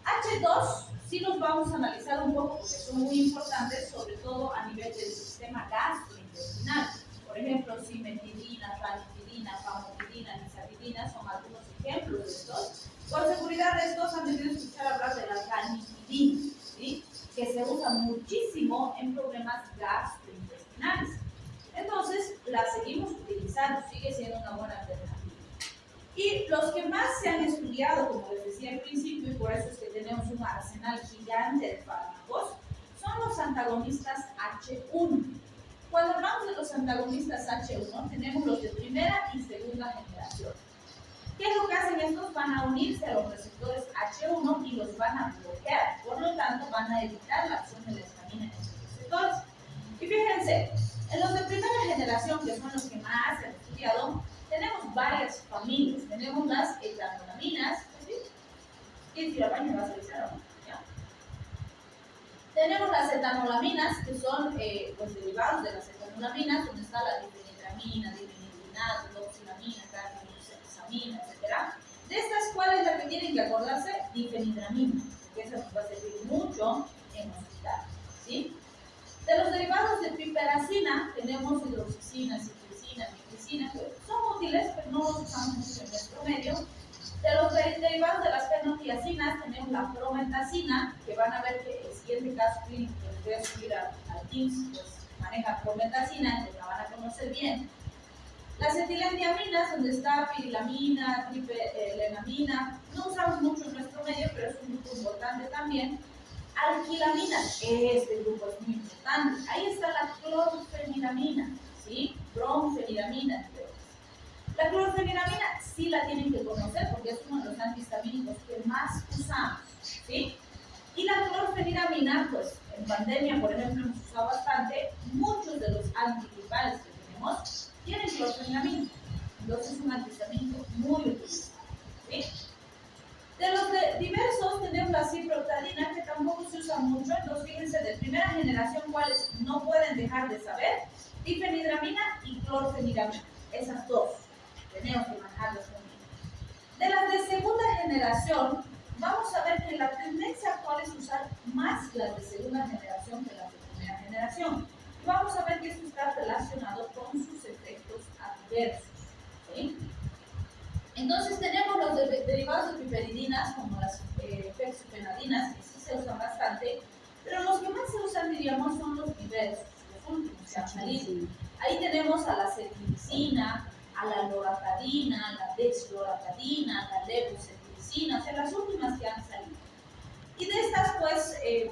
H2 sí los vamos a analizar un poco porque son muy importantes, sobre todo a nivel del sistema gastrointestinal. Por ejemplo, simetilina, ranitidina, famotidina, nizatidina son algunos ejemplos de estos. Con seguridad de estos han debido escuchar hablar de la ranitidina, ¿sí? Que se estudiado, como les decía al principio, y por eso es que tenemos un arsenal gigante de fármacos, son los antagonistas H1. Cuando hablamos de los antagonistas H1, tenemos los de primera y segunda generación. ¿Qué es lo que hacen estos? Van a unirse a los receptores H1 y los van a bloquear. Por lo tanto, van a evitar la acción de la histamina en esos receptores. Y fíjense, en los de primera generación, que son los que más se han estudiado, tenemos varias familias. Tenemos las etanolaminas, ¿sí? ¿Quién tira baño va a revisar o no? ¿Ya? Tenemos las etanolaminas, que son pues, derivados de las etanolaminas, donde está la difenidramina, difenidinato, doxilamina, carbaminoxamina, etc. De estas, ¿cuál es la que tienen que acordarse? Difenidramina, porque esa nos va a servir mucho en hospital, ¿sí? De los derivados de piperacina tenemos hidroxicina, citricina, mitricina, que son útiles, pero no los usamos mucho en nuestro medio. De los derivados de las fenotiacinas tenemos la prometacina, que van a ver que el siguiente caso clínico que les voy a subir al Teams, pues maneja prometacina, que la van a conocer bien. Las etilendiaminas, donde está pirilamina, tripelenamina, no usamos mucho en nuestro medio, pero es un grupo importante también. Alquilamina, este grupo es muy importante. Ahí está la clorfeniramina, ¿sí? Bromfeniramina. La clorfeniramina sí la tienen que conocer porque es uno de los antihistamínicos que más usamos, ¿sí? Y la clorfeniramina, pues en pandemia, por ejemplo, hemos usado bastante. Muchos de los antigripales que tenemos tienen clorfeniramina. Entonces es un antihistamínico muy utilizado, ¿sí? De los diversos tenemos la ciproctadina, que tampoco se usa mucho. Entonces fíjense, de primera generación, ¿cuáles no pueden dejar de saber? Difenidramina y clorfeniramina. Esas dos tenemos que manejarlas muy bien. De las de segunda generación, vamos a ver que la tendencia actual es usar más las de segunda generación que las de primera generación. Y vamos a ver que esto está relacionado con sus efectos adversos, ¿sí? Entonces tenemos los derivados de piperidinas, como las fexofenadinas, que sí se usan bastante, pero los que más se usan, diríamos, son los diversos, los últimos que han salido. Ahí tenemos a la cetiricina, a la loratadina, a la dexloratadina, a la levocetiricina, o sea, las últimas que han salido. Y de estas,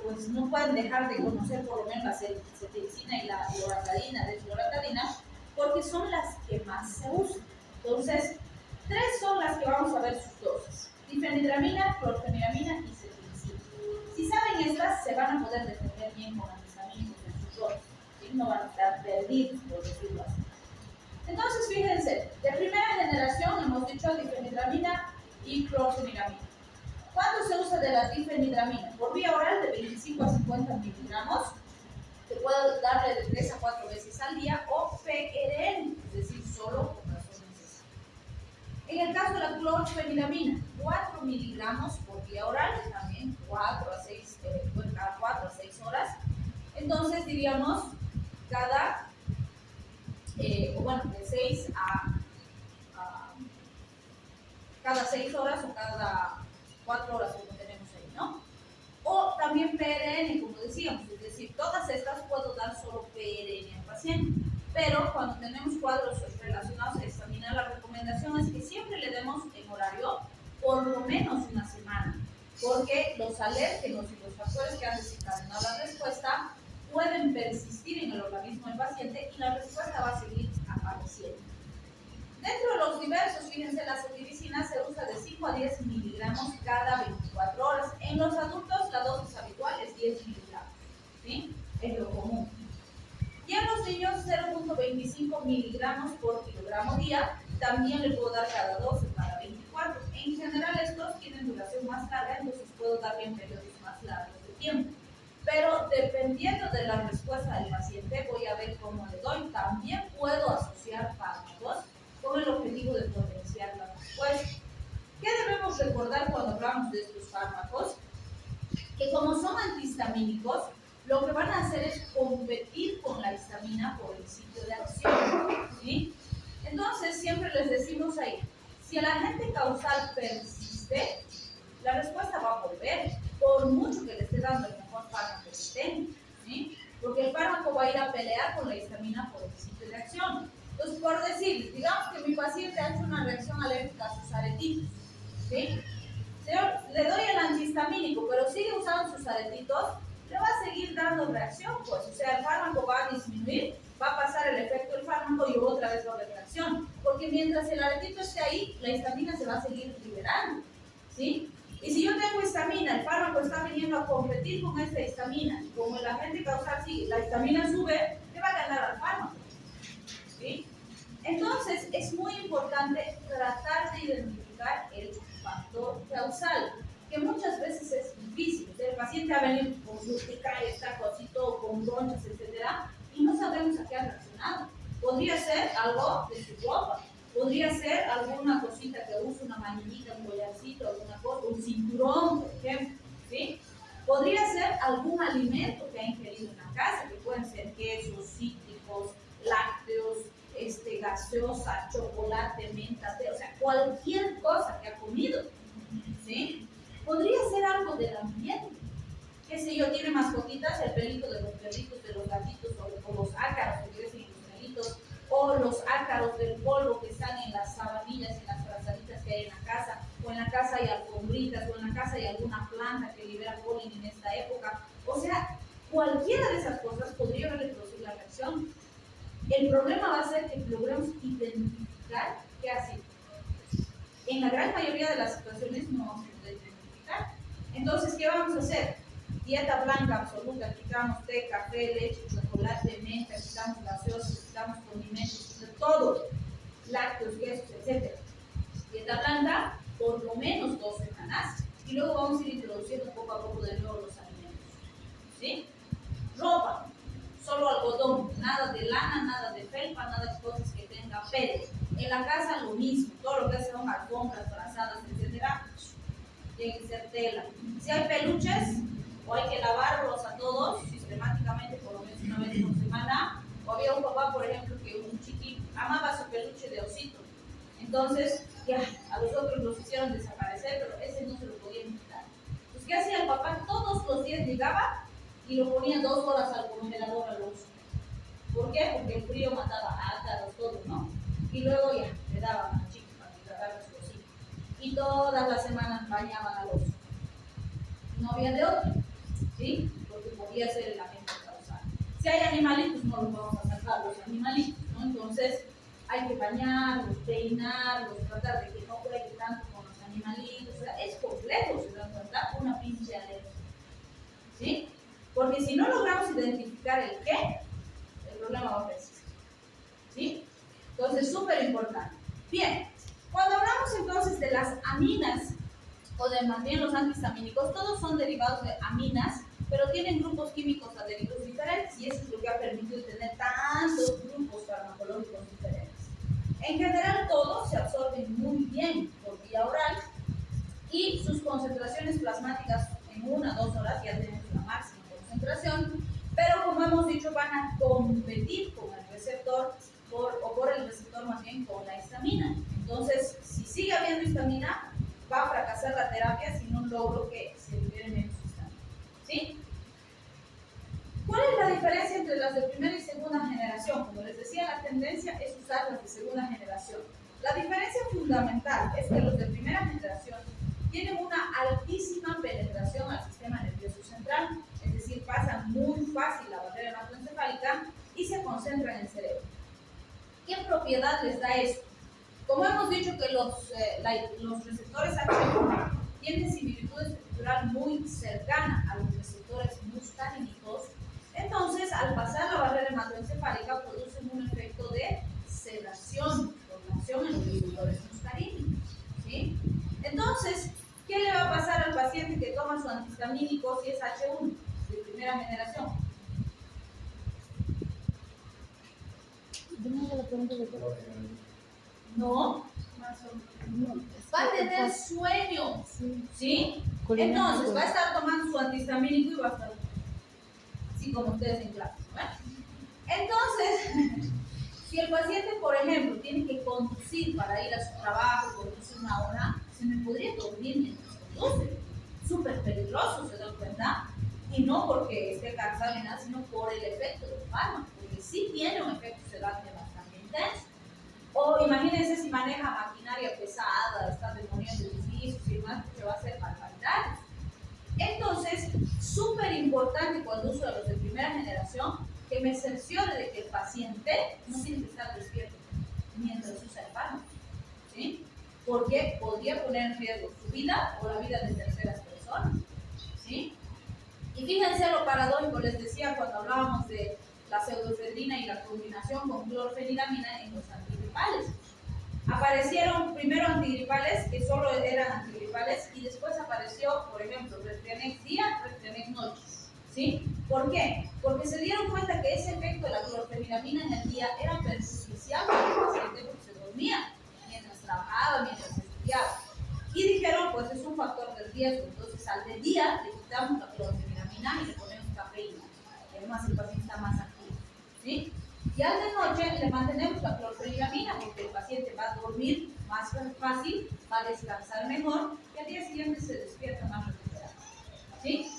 pues no pueden dejar de conocer por lo menos la cetiricina y la loratadina, dexloratadina, porque son las que más se usan. Entonces, tres son las que vamos a ver sus dosis: difenidramina, clorfeniramina y cetiricina. Si saben estas, se van a poder defender bien con antihistamínicos en sus dosis, ¿sí? No van a estar perdidos, por decirlo así. Entonces, fíjense, de primera generación hemos dicho difenidramina y clorfeniramina. ¿Cuánto se usa de la difenidramina? Por vía oral de 25 a 50 miligramos. Se puede darle de 3 a 4 veces al día, o PRN, es decir, solo por razón necesaria. En el caso de la clorfeniramina, 4 miligramos por vía oral, también 4 a 6, cada 4 a 6 horas. Entonces diríamos cada, de 6 a cada 6 horas o cada 4 horas, como tenemos ahí, ¿no? O también PRN, como decíamos, es decir, todas estas puedo dar solo PRN al paciente, pero cuando tenemos cuadros relacionados a histamina, la recomendación es que siempre le demos en horario por lo menos una semana, porque los alérgenos y los factores que han desencadenado la respuesta pueden persistir en el organismo del paciente y la respuesta va a seguir apareciendo. Dentro de los diversos, fíjense, la cetiricina se usa de 5 a 10 miligramos cada 24 horas. En los adultos la dosis habitual es 10 miligramos, ¿sí? Es lo común. Y en los niños 0.25 miligramos por kilogramo día, también le puedo dar cada 12 o cada 24. En general estos tienen duración más larga, entonces puedo darle en periodos más largos de tiempo. Pero dependiendo de la respuesta del paciente, voy a ver cómo le doy. También puedo asociar fármacos con el objetivo de potenciar la respuesta. ¿Qué debemos recordar cuando hablamos de estos fármacos? Que como son antihistamínicos, lo que van a hacer es competir con la histamina por el sitio de acción, ¿sí? Entonces, siempre les decimos ahí, si el agente causal persiste, la respuesta va a volver, por mucho que le esté dando el mejor fármaco que tenga, ¿sí? Porque el fármaco va a ir a pelear con la histamina por el sitio de acción. Entonces, por decir, digamos que mi paciente ha hecho una reacción alérgica a sus aretitos, ¿sí? antihistamínico, pero sigue usando sus aretitos, le va a seguir dando reacción, pues, o sea, el fármaco va a disminuir, va a pasar el efecto del fármaco y otra vez va a haber reacción, porque mientras el aretito esté ahí, la histamina se va a seguir liberando, ¿sí? Y si yo tengo histamina, el fármaco está viniendo a competir con esta histamina, y como el agente causal sigue, la histamina sube, le va a ganar al fármaco, ¿sí? Entonces, es muy importante tratar de identificar el factor causal, que muchas veces es difícil. O sea, el paciente ha venido con su urticaria, está cosito, con ronchas, etcétera, y no sabemos a qué ha reaccionado. Podría ser algo de su ropa, podría ser alguna cosita que usa, una manillita, un collarcito, alguna cosa, un cinturón, por ejemplo, ¿sí? Podría ser algún alimento que ha ingerido en la casa, que pueden ser quesos, cítricos, lácteos, gaseosa, chocolate, menta, té, o sea, cualquier cosa que ha comido, ¿sí? Podría ser algo del ambiente, qué sé yo, tiene mascotitas, el pelito de los perritos, de los gatitos, o los ácaros que crecen en los pelitos, o los ácaros del polvo que están en las sabanillas, en las frazaditas que hay en la casa, o en la casa hay alfombritas, o en la casa hay alguna planta que libera polen en esta época, o sea, cualquiera de esas cosas podría reproducir la reacción. El problema va a ser que logremos identificar qué ha sido. En la gran mayoría de las situaciones no vamos a poder identificar. Entonces, ¿qué vamos a hacer? Dieta blanca absoluta, quitamos té, café, leche, chocolate, menta, quitamos gaseosas, quitamos condimentos, todo, lácteos, quesos, etc. Dieta blanca por lo menos 2 semanas y luego vamos a ir introduciendo poco a poco de nuevo los alimentos. ¿Sí? Ropa. Solo algodón, nada de lana, nada de felpa, nada de cosas que tengan pelo. En la casa lo mismo, todo lo que son alfombras, frazadas, etcétera, tiene que ser tela. Si hay peluches, o hay que lavarlos a todos sistemáticamente, por lo menos una vez por semana. O había un papá, por ejemplo, que un chiquito amaba su peluche de osito. Entonces, ya, a los otros los hicieron desaparecer, pero ese no se lo podían quitar. Pues, ¿qué hacía el papá? Todos los días llegaba y lo ponía 2 horas al congelador al uso. ¿Por qué? Porque el frío mataba ácaros, todo, ¿no? Y luego ya, le daban al chico para que tratara su osito. Y todas las semanas bañaban al oso. No había de otro, ¿sí? Porque podía ser el agente causal. Si hay animalitos, no los vamos a sacar los animalitos, ¿no? Entonces, hay que bañarlos, peinarlos, tratar de que no juegue tanto con los animalitos. O sea, es complejo, se dan cuenta, una pinche alergia, ¿sí? Porque si no logramos identificar el qué, el problema va a persistir, ¿sí? Entonces, súper importante. Bien, cuando hablamos entonces de las aminas, o de más bien los antihistamínicos, todos son derivados de aminas, pero tienen grupos químicos adheridos diferentes, y eso es lo que ha permitido tener tantos grupos farmacológicos diferentes. En general, todos se absorben muy bien por vía oral, y sus concentraciones plasmáticas en 1 o 2 horas ya tenemos la máxima concentración, pero como hemos dicho, van a competir con el receptor, por el receptor más bien con la histamina. Entonces, si sigue habiendo histamina, va a fracasar la terapia si no logro que se libere menos histamina, ¿sí? ¿Cuál es la diferencia entre las de primera y segunda generación? Como les decía, la tendencia es usar las de segunda generación. La diferencia fundamental es que los de primera generación tienen una altísima penetración al sistema nervioso central, es decir, pasan muy fácil la barrera hematoencefálica y se concentran en el cerebro. ¿Qué propiedad les da eso? Como hemos dicho que los receptores H1 tienen similitud estructural muy cercana a los receptores muscarínicos, entonces al pasar la barrera hematoencefálica producen un efecto de sedación, formación en los receptores muscarínicos, ¿sí? Entonces, ¿qué le va a pasar al paciente que toma su antihistamínico si es H1 de primera generación? No, va a tener sueño, ¿sí? Entonces va a estar tomando su antihistamínico y va a estar así como ustedes en clase, ¿verdad? Entonces, si el paciente, por ejemplo, tiene que conducir para ir a su trabajo, conduce 1 hora, se me podría dormir mientras conduce. Súper peligroso, ¿se dan cuenta? Y no porque esté cansado ni nada, sino por el efecto del fármaco, porque sí tiene un efecto sedante bastante intenso. O imagínense si maneja maquinaria pesada, está demoliendo edificios y demás, que va a hacer barbaridades. súper importante cuando uso los de primera generación que me cerciore de que el paciente no tiene que estar despierto mientras usa el fármaco, ¿sí? Porque podría poner en riesgo su vida o la vida de terceras personas, ¿sí? Y fíjense lo paradójico, les decía cuando hablábamos de la pseudoefedrina y la combinación con clorfeniramina en los antigripales. Aparecieron primero antigripales que solo eran antigripales y después apareció, por ejemplo, Refrianex día, Refrianex noche, ¿sí? ¿Por qué? Porque se dieron cuenta que ese efecto de la clorfeniramina en el día era perjudicial para el paciente porque se dormía mientras trabajaba, mientras estudiaba. Y dijeron, pues es un factor de riesgo, entonces al de día le quitamos la clorfeniramina y le ponemos cafeína, y además el paciente está más activo, ¿sí? Y al de noche le mantenemos la clorfeniramina porque el paciente va a dormir más fácil, va a descansar mejor y al día siguiente se despierta más recuperado, ¿sí?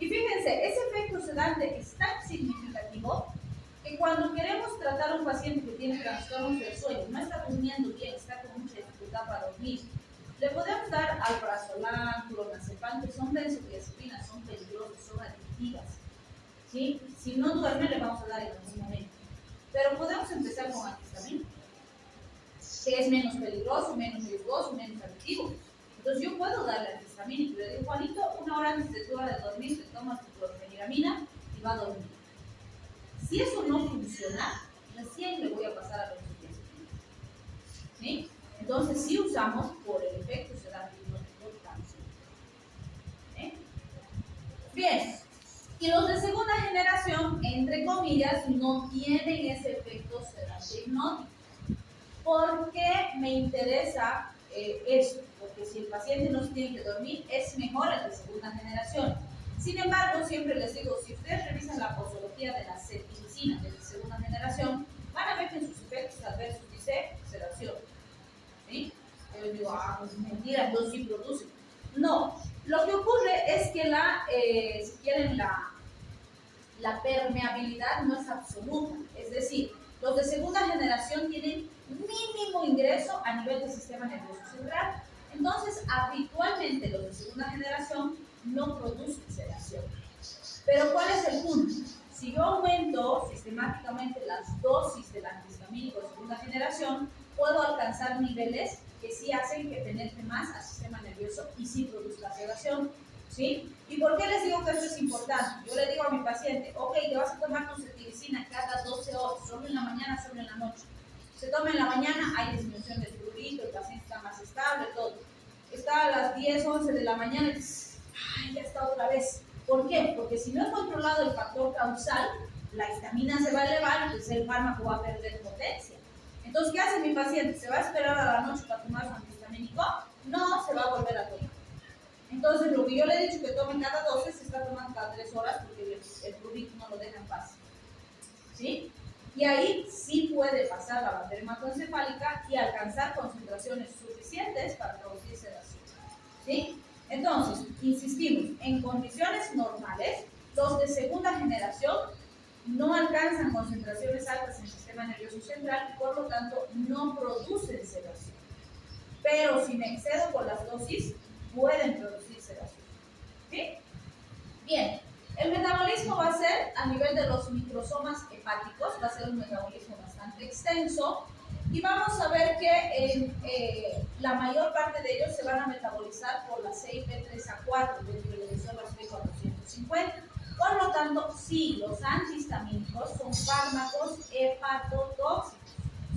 Y fíjense, ese efecto sedante es tan significativo que cuando queremos tratar a un paciente que tiene trastornos del sueño, no está durmiendo bien, está con mucha dificultad para dormir, le podemos dar alprazolam, clonazepam, que son benzodiazepinas, son peligrosas, son adictivas, ¿sí? Si no duerme le vamos a dar en algún momento. Pero podemos empezar con antihistamínico, que es menos peligroso, menos riesgoso, menos adictivo. Entonces yo puedo darle antihistamínico. Le digo, Juanito, 1 hora antes de tu hora de dormir, te tomas tu clorfeniramina y va a dormir. Si eso no funciona, recién le voy a pasar a los benzodiazepinas, ¿sí? Entonces sí usamos por el efecto sedante hipnótico. ¿Sí? Bien. Y los de segunda generación, entre comillas, no tienen ese efecto sedante hipnótico. ¿Por qué me interesa eso? Porque si el paciente no se tiene que dormir, es mejor el de segunda generación. Sin embargo, siempre les digo, si ustedes revisan la posología de la cetiricina de segunda generación, van a ver que en sus efectos adversos dice sedación. ¿Sí? Yo digo, pues mentira, entonces sí produce. No, lo que ocurre es que si quieren, la permeabilidad no es absoluta. Es decir, los de segunda generación tienen mínimo ingreso a nivel del sistema nervioso central. Entonces, habitualmente los de segunda generación no producen sedación. Pero ¿cuál es el punto? Si yo aumento sistemáticamente las dosis del antihistamínico de segunda generación, puedo alcanzar niveles que sí hacen que penetre más al sistema nervioso y sí produzca sedación, ¿sí? ¿Y por qué les digo que esto es importante? Yo le digo a mi paciente, ok, te vas a tomar tu cetiricina cada 12 horas, solo en la mañana, solo en la noche. Se toma en la mañana, hay disminución del prurito, el paciente está más estable, todo. Está a las 10, 11 de la mañana y dices, ay, ya está otra vez. ¿Por qué? Porque si no he controlado el factor causal, la histamina se va a elevar y entonces el fármaco va a perder potencia. Entonces, ¿qué hace mi paciente? ¿Se va a esperar a la noche para tomar su antihistamínico? No, se va a volver a tomar. Entonces, lo que yo le he dicho que tomen cada 12 se está tomando cada 3 horas porque el prurito no lo deja en paz, ¿sí? Y ahí sí puede pasar la barrera hematoencefálica y alcanzar concentraciones suficientes para producir sedación, ¿sí? Entonces, insistimos, en condiciones normales, los de segunda generación no alcanzan concentraciones altas en el sistema nervioso central y por lo tanto no producen sedación. Pero si me excedo con las dosis, pueden producir sedación, ¿sí? Bien. El metabolismo va a ser a nivel de los microsomas hepáticos, va a ser un metabolismo bastante extenso y vamos a ver que la mayor parte de ellos se van a metabolizar por la CYP3A4 dentro del receptor B450. Por lo tanto, sí, los antihistamínicos son fármacos hepatotóxicos,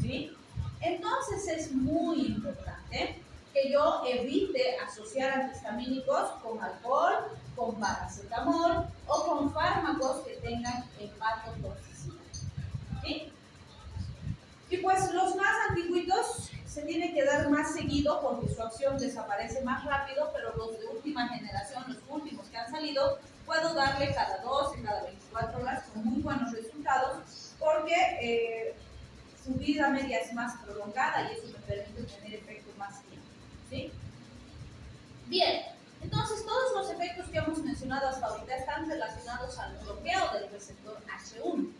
¿sí? Entonces es muy importante que yo evite asociar antihistamínicos con alcohol, con paracetamol o con fármacos que tengan hepatotoxicidad, ¿sí? Y pues los más antiguitos se tienen que dar más seguido porque su acción desaparece más rápido, pero los de última generación, los últimos que han salido, puedo darle cada 12, cada 24 horas con muy buenos resultados porque su vida media es más prolongada y eso me permite tener efectos más tiempo, ¿sí? Bien, entonces todos los efectos que hemos mencionado hasta ahorita están relacionados al bloqueo del receptor H1,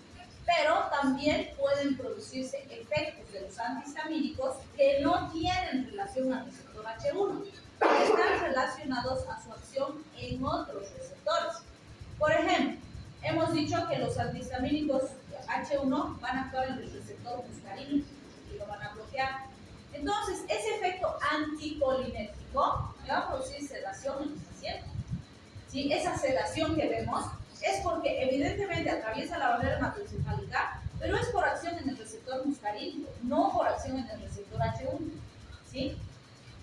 pero también pueden producirse efectos de los antihistamínicos que no tienen relación al receptor H1, que están relacionados a su acción en otros receptores. Por ejemplo, hemos dicho que los antihistamínicos H1 van a actuar en el receptor muscarínico y lo van a bloquear. Entonces, ese efecto anticolinérgico me va a producir sedación en los pacientes. ¿Sí? Esa sedación que vemos es porque evidentemente atraviesa la barrera hematoencefálica, pero es por acción en el receptor muscarínico, no por acción en el receptor H1. ¿Sí?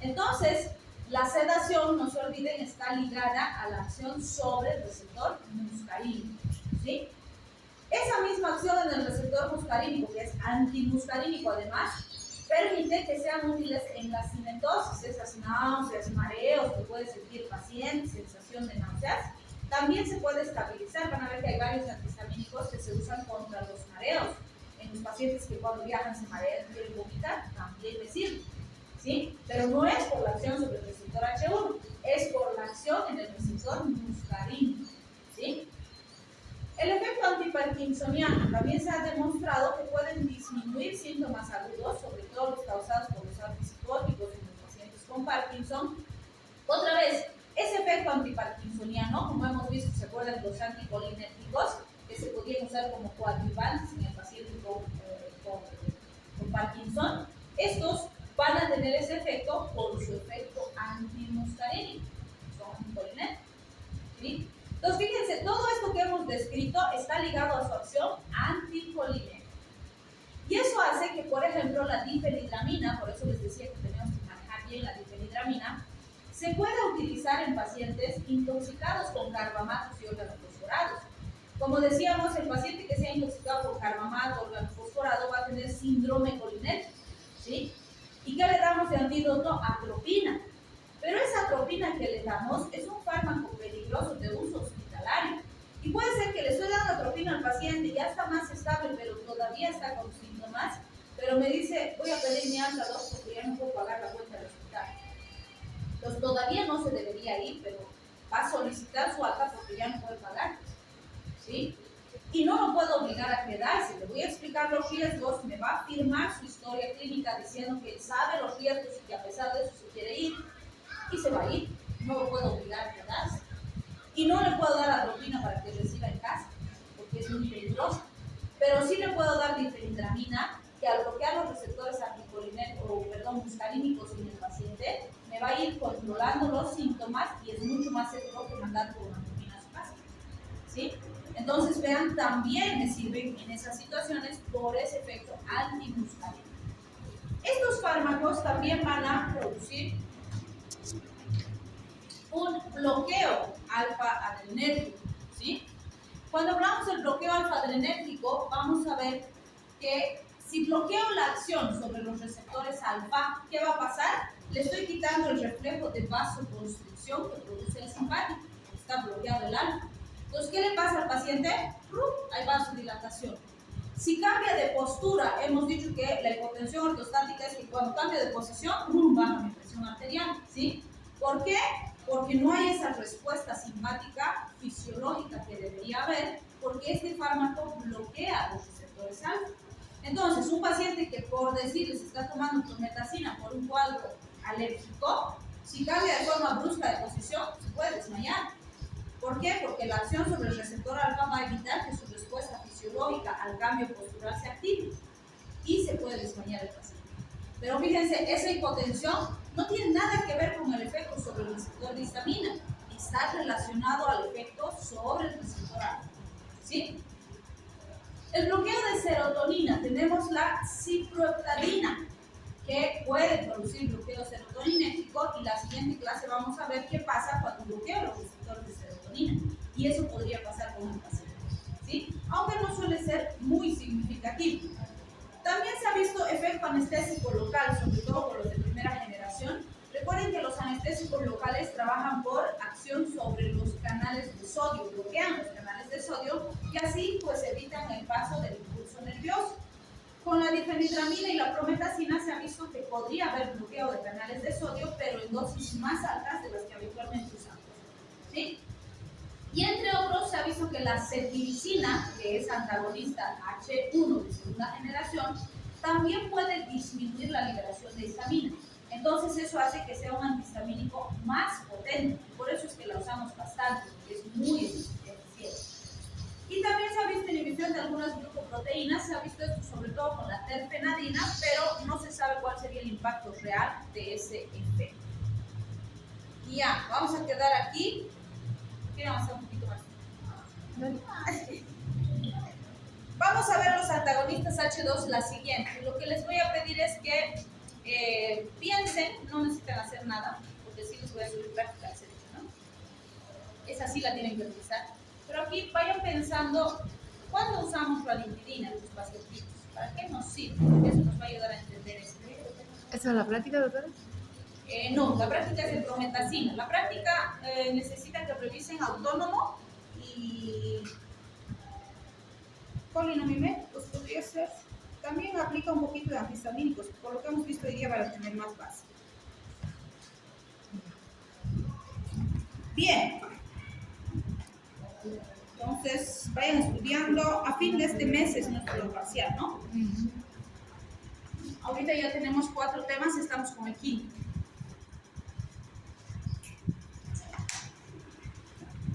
Entonces, la sedación, no se olviden, está ligada a la acción sobre el receptor muscarínico. ¿Sí? Esa misma acción en el receptor muscarínico, que es antimuscarínico además, permite que sean útiles en la cinetosis, esas náuseas, mareos que puede sentir el paciente, sensación de náuseas. También se puede estabilizar. Van a ver que hay varios antihistamínicos que se usan contra los mareos. En los pacientes que cuando viajan se marean y quieren vomitar, también les sirve. ¿Sí? Pero no es por la acción sobre el receptor H1, es por la acción en el receptor muscarínico. ¿Sí? El efecto antiparkinsoniano también se ha demostrado que pueden disminuir síntomas agudos, sobre todo los causados por los antipsicóticos en los pacientes con Parkinson. Otra vez, ese efecto antiparkinsoniano, como hemos visto, se acuerdan de los anticolinérgicos, que se podían usar como coadyuvantes en el paciente con Parkinson, estos van a tener ese efecto por su efecto antimuscarínico, son anticolinérgicos. ¿Sí? Entonces, fíjense, todo esto que hemos descrito está ligado a su acción anticolinérgica. Y eso hace que, por ejemplo, la difenhidramina, por eso les decía que tenemos que manejar bien la difenhidramina, se pueda utilizar en pacientes intoxicados con carbamatos y organofosforados. Como decíamos, el paciente que sea intoxicado por carbamato o organofosforado va a tener síndrome colinérgico. ¿Sí? ¿Y qué le damos de antídoto? Atropina. Pero esa atropina que le damos es un fármaco peligroso de uso hospitalario. Y puede ser que le estoy dando atropina al paciente, ya está más estable, pero todavía está con síntomas, pero me dice, voy a pedir mi alta 2 porque ya no puedo pagar la cuenta del hospital. Entonces todavía no se debería ir, pero va a solicitar su alta porque ya no puede pagar. ¿Sí? Y no lo puedo obligar a quedarse, le voy a explicar los riesgos, me va a firmar su historia clínica diciendo que él sabe los riesgos y que a pesar de eso se quiere ir, y se va a ir, no lo puedo obligar a quedarse. Y no le puedo dar atropina para que reciba en casa, porque es muy peligroso. Pero sí le puedo dar difenhidramina, que al bloquear los receptores muscarínicos en el paciente, me va a ir controlando los síntomas y es mucho más seguro que mandar por una atropina a su casa. ¿Sí? Entonces, vean, también me sirven en esas situaciones por ese efecto antimuscarínico. Estos fármacos también van a producir un bloqueo alfa-adrenérgico. ¿Sí? Cuando hablamos del bloqueo alfa-adrenérgico, vamos a ver que si bloqueo la acción sobre los receptores alfa, ¿qué va a pasar? Le estoy quitando el reflejo de vasoconstricción que produce el simpático. Está bloqueado el alfa. Entonces, ¿qué le pasa al paciente? Hay vasodilatación. Si cambia de postura, hemos dicho que la hipotensión ortostática es que cuando cambia de posición, baja mi presión arterial. ¿Sí? ¿Por qué? Porque no hay esa respuesta simpática fisiológica que debería haber, porque este fármaco bloquea los receptores alfa. Entonces, un paciente que por decirles está tomando prometacina por un cuadro alérgico, si cambia de forma brusca de posición, se puede desmayar. ¿Por qué? Porque la acción sobre el receptor alfa va a evitar que su respuesta fisiológica al cambio postural se active y se puede desmayar el paciente. Pero fíjense, esa hipotensión no tiene nada que ver con el efecto sobre el receptor de histamina, está relacionado al efecto sobre el receptor alfa. ¿Sí? El bloqueo de serotonina, tenemos la ciproheptadina, que puede producir bloqueo serotoninérgico, y la siguiente clase vamos a ver qué pasa cuando bloqueo los receptores de serotonina, y eso podría pasar con el paciente. ¿Sí? Aunque no suele ser muy significativo. También se ha visto efecto anestésico local, sobre todo por los de primera generación. Recuerden que los anestésicos locales trabajan por acción sobre los canales de sodio, bloquean los canales de sodio y así pues evitan el paso del impulso nervioso. Con la difenhidramina y la prometacina se ha visto que podría haber bloqueo de canales de sodio, pero en dosis más altas de las que habitualmente usamos. ¿Sí? Y entre otros se ha visto que la cetirizina, que es antagonista H1 de segunda generación, también puede disminuir la liberación de histamina. Entonces eso hace que sea un antihistamínico más potente. Por eso es que la usamos bastante, porque es muy eficiente. ese efecto. Y ya, vamos a quedar aquí. Quiero avanzar un poquito más. Vamos a ver los antagonistas H2 la siguiente. Lo que les voy a pedir es que piensen, no necesitan hacer nada, porque sí les voy a subir práctica, ¿no? Esa sí la tienen que utilizar. Pero aquí vayan pensando, ¿cuándo usamos ranitidina en los pacientes? ¿Para qué nos sirve? Porque eso nos va a ayudar a entender esto. ¿Esa es la práctica, doctora? No, la práctica es de prometacina. La práctica necesita que revisen autónomo y polinomial, pues podría ser. También aplica un poquito de antihistamínicos, por lo que hemos visto hoy día para tener más base. Bien. Entonces, vayan estudiando. A fin de este mes es nuestro parcial, ¿no? Ahorita ya tenemos 4 temas, estamos con el quinto.